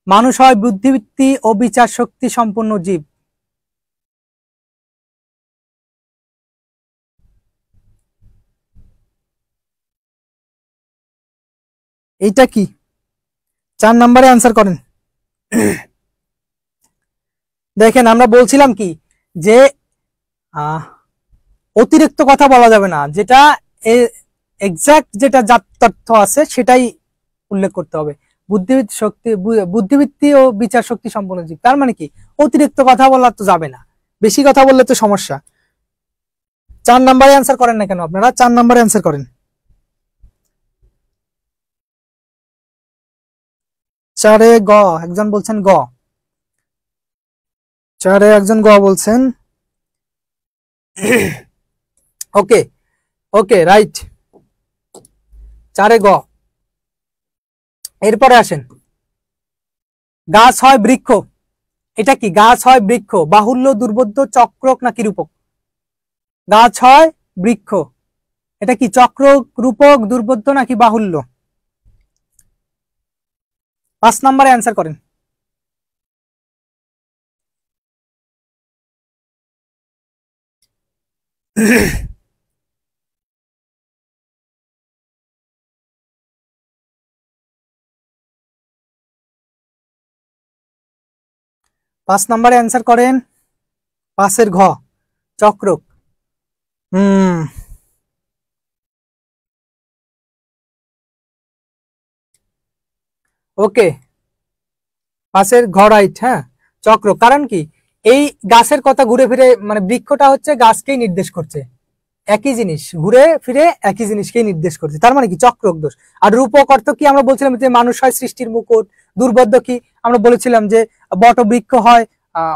মানুষ হয় বুদ্ধিবৃত্তি ও বিচার শক্তি সম্পন্ন জীব। এইটা কি? 4 নাম্বারে অ্যান্সার করেন। দেখেন আমরা বলছিলাম কি যে অতিরিক্ত কথা বলা যাবে না, যেটা এক্সাক্ট যেটা তথ্য আছে সেটাই উল্লেখ করতে হবে। বুদ্ধিবৃত্তি ও বিচার শক্তি সম্পন্ন জীব, তার মানে কি অতিরিক্ত কথা বলা তো যাবে না, বেশি কথা বললে তো সমস্যা। 4 নাম্বারে অ্যান্সার করেন না কেন আপনারা? 4 নাম্বারে অ্যান্সার করেন। 4-এ গ একজন বলছেন, গ 4-এ একজন গ বলছেন। ওকে, ওকে, রাইট, 4-এ গ। এরপরে আসেন, গাছ হয় বৃক্ষ। এটা কি? গাছ হয় বৃক্ষ, বাহুল্য, দুর্বোধ্য, চক্রক নাকি রূপক? গাছ হয় বৃক্ষ, এটা কি চক্রক, রূপক, দুর্বোধ্য নাকি বাহুল্য? 5 নাম্বারে অ্যান্সার করেন। পাঁচ নাম্বারে অ্যান্সার করেন, 5-এর ঘ, চক্রক। হুম, ওকে, 5-এর ঘ রাইট। হ্যাঁ, চক্র, কারণ কি এই গাছের কথা ঘুরে ফিরে, মানে বৃক্ষটা হচ্ছে গাছকেই নির্দেশ করছে, একই জিনিস ঘুরে ফিরে একই জিনিসকেই নির্দেশ করছে, তার মানে কি চক্রক দোষ। আর রূপক অর্থ কি? আমরা বলছিলাম যে মানুষ হয় সৃষ্টির মুকুট। দুর্বোধ্য কি? আমরা বলেছিলাম যে বট বৃক্ষ হয়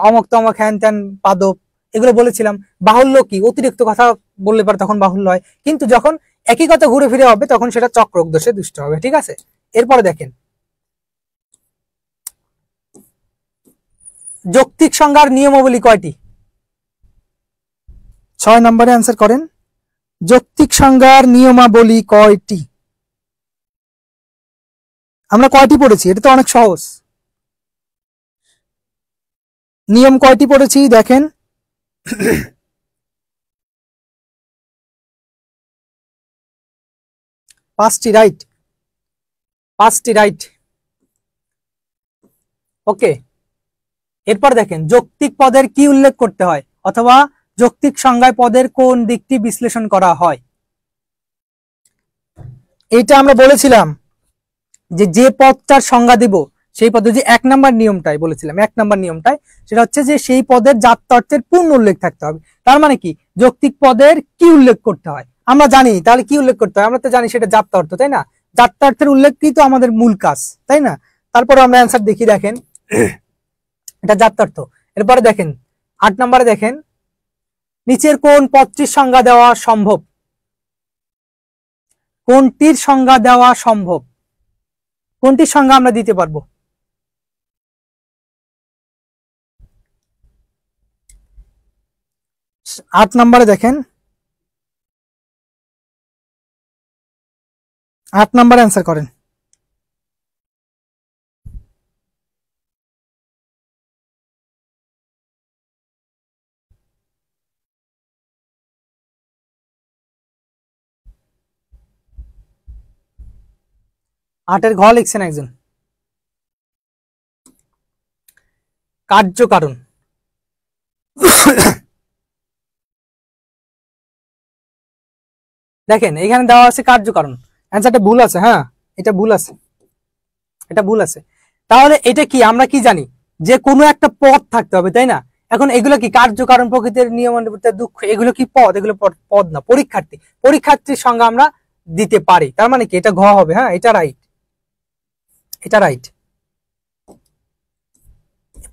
অমক তমক হ্যান ত্যান পাদপ, এগুলো বলেছিলাম। বাহুল্য কি? অতিরিক্ত কথা বললে পারে তখন বাহুল্য হয়, কিন্তু যখন একই কথা ঘুরে ফিরে হবে তখন সেটা চক্রক দোষে দুষ্ট হবে, ঠিক আছে। এরপরে দেখেন, যৌক্তিক সংজ্ঞার নিয়মাবলী কয়টি? 6 নম্বরে অ্যান্সার করেন, যৌক্তিক সংজ্ঞার নিয়মাবলী কয়টি? আমরা কয়টি পড়েছি? এটা তো অনেক সহজ। নিয়ম কয়টি পড়েছি দেখেন। 5টি রাইট, 5টি রাইট। ওকে, এরপর দেখেন যৌক্তিক পদের কি উল্লেখ করতে হয়, অথবা যৌক্তিক সংজ্ঞায় পদের কোন দিকটি বিশ্লেষণ করা হয়। এইটা আমরা বলেছিলাম যে পদটার সংজ্ঞা দিব সেই পদ্ধতি 1 নম্বর নিয়মটাই বলেছিলাম, 1 নম্বর নিয়মটাই সেটা হচ্ছে যে সেই পদের জাত্যর্থের পূর্ণ উল্লেখ থাকতে হবে। তার মানে কি, যৌক্তিক পদের কি উল্লেখ করতে হয় আমরা জানি, তাহলে কি উল্লেখ করতে হয় আমরা তো জানি সেটা জাত্যর্থ, তাই না? জাত্যর্থের উল্লেখই তো আমাদের মূল কাজ, তাই না? তারপরে আমরা অ্যান্সার দেখি, দেখেন এটা জাত্যর্থ। এরপরে দেখেন 8 নম্বরে দেখেন, নিচের কোন পদটির সংজ্ঞা দেওয়া সম্ভব, কোনটির সংজ্ঞা দেওয়া সম্ভব, কোনটির সংজ্ঞা আমরা দিতে পারবো? আট নম্বরে দেখেন, 8 নম্বরে অ্যান্সার করেন। আটের ঘ লিখছেন একজন, কার্যকারণ। দেখেন এখানে দেওয়া আছে কার্যকারণ, অ্যান্সারটা ভুল আছে। হ্যাঁ, এটা ভুল আছে, এটা ভুল আছে। তাহলে এটা কি, আমরা কি জানি যে কোনো একটা পদ থাকতে হবে, তাই না? এখন এগুলো কি কার্যকারণ, প্রকৃতির নিয়মানুবর্তিতা, দুঃখ, এগুলো কি পদ? এগুলো পদ না, পরীক্ষার্থী। পরীক্ষার্থীর সংজ্ঞা আমরা দিতে পারি, তার মানে কি এটা ঘ হবে। হ্যাঁ, এটা রাইট, এটা রাইট।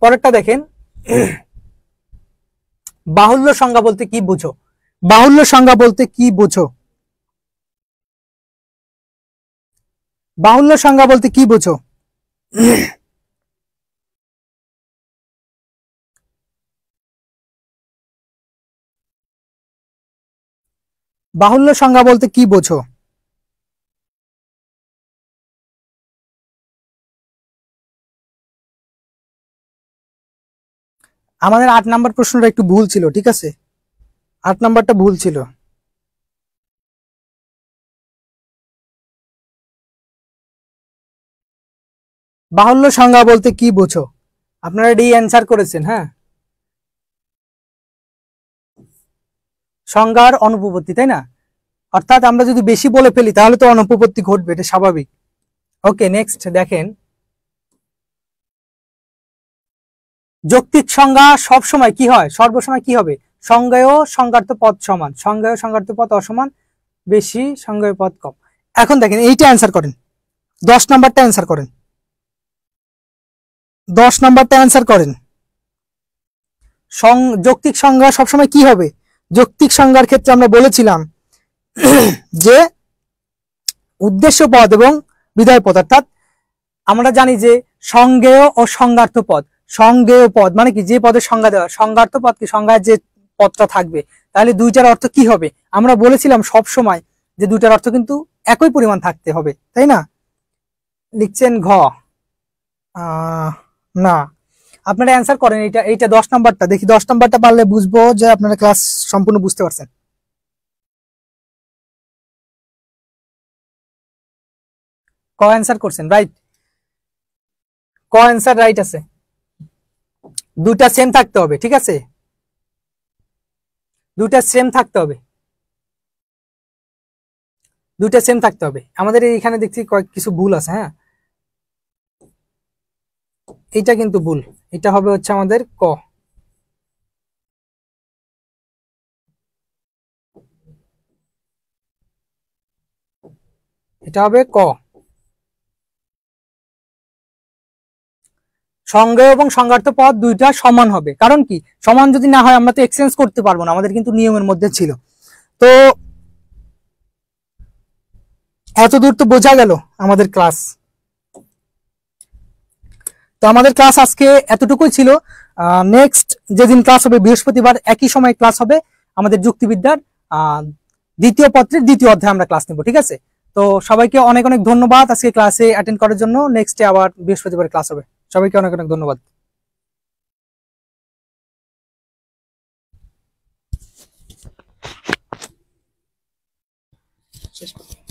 পরেরটা দেখেন, বাহুল্য সংজ্ঞা বলতে কি বুঝো? বাহুল্য সংজ্ঞা বলতে কি বুঝো? বাহুল্য সংজ্ঞা বলতে কি বুঝো? বাহুল্য সংজ্ঞা বলতে কি বোঝো? আমাদের 8 নম্বর প্রশ্নটা একটু ভুল ছিল, ঠিক আছে? 8 নম্বরটা ভুল ছিল। বাহুল্য সংজ্ঞা বলতে কি বোঝো? আপনারা ডি অ্যান্সার করেছেন। হ্যাঁ, সংজ্ঞার অনুপপত্তি, তাই না? অর্থাৎ আমরা যদি বেশি বলে ফেলি তাহলে তো অনুপপত্তি ঘটবে, এটা স্বাভাবিক। ওকে, নেক্সট দেখেন, যৌক্তিক সংজ্ঞা সব সময় কি হয়, সর্বসময় কি হবে? সংজ্ঞেয় সংজ্ঞার্থ পদ সমান, সংজ্ঞেয় সংজ্ঞার্থ পদ অসমান, বেশি সংজ্ঞেয় পদ কম। এখন দেখেন এইটা অ্যান্সার করেন, 10 নাম্বারটা অ্যান্সার করেন, 10 নাম্বারটা অ্যান্সার করেন। যৌক্তিক সংজ্ঞা সবসময় কি হবে? যৌক্তিক সংজ্ঞার ক্ষেত্রে আমরা বলেছিলাম যে উদ্দেশ্য পদ এবং বিধেয় পদ, অর্থাৎ আমরা জানি যে সংজ্ঞেয় ও সংজ্ঞার্থ পদ। সংজ্ঞেয় পদ মানে কি, যে পদের সংজ্ঞা দেওয়া, সংজ্ঞার্থ পদ কি, সংজ্ঞায় যে পদটা থাকবে, তাহলে দুইটার অর্থ কি হবে? আমরা বলেছিলাম সব সময় যে দুইটার অর্থ কিন্তু একই পরিমাণ থাকতে হবে, তাই না? লিখছেন ঘ, না, আপনারা অ্যান্সার করেন এইটা, এইটা 10 নাম্বারটা দেখি, 10 নাম্বারটা পারলে বুঝবো যে আপনারা ক্লাস সম্পূর্ণ বুঝতে পারছেন। ক অ্যান্সার করছেন, রাইট, ক অ্যান্সার রাইট আছে। দুটা সেম থাকতে হবে, ঠিক আছে? দুটা সেম থাকতে হবে, দুইটা সেম থাকতে হবে। আমাদের এখানে দেখছি কিছু ভুল আছে। হ্যাঁ, এটা কিন্তু ভুল, এটা হবে হচ্ছে আমাদের ক। এটা হবে ক। সংজ্ঞেয় এবং সংজ্ঞার্থ পদ দুইটা সমান হবে, কারণ কি, সমান যদি না হয় আমরা তো এক্সচেঞ্জ করতে পারবো না, আমাদের কিন্তু নিয়মের মধ্যে ছিল। তো এত দূর তো বোঝা গেল আমাদের ক্লাস। তো আমাদের ক্লাস আজকে এতটুকুই ছিল। নেক্সট যেদিন ক্লাস হবে বৃহস্পতিবার একই সময় ক্লাস হবে আমাদের যুক্তিবিদ্যার দ্বিতীয় পত্রের দ্বিতীয় অধ্যায় আমরা ক্লাস নেব, ঠিক আছে? তো সবাইকে অনেক অনেক ধন্যবাদ আজকে ক্লাসে অ্যাটেন্ড করার জন্য। নেক্সটে আবার বৃহস্পতিবার ক্লাস হবে। সবাইকে অনেক অনেক ধন্যবাদ। শেষ করতে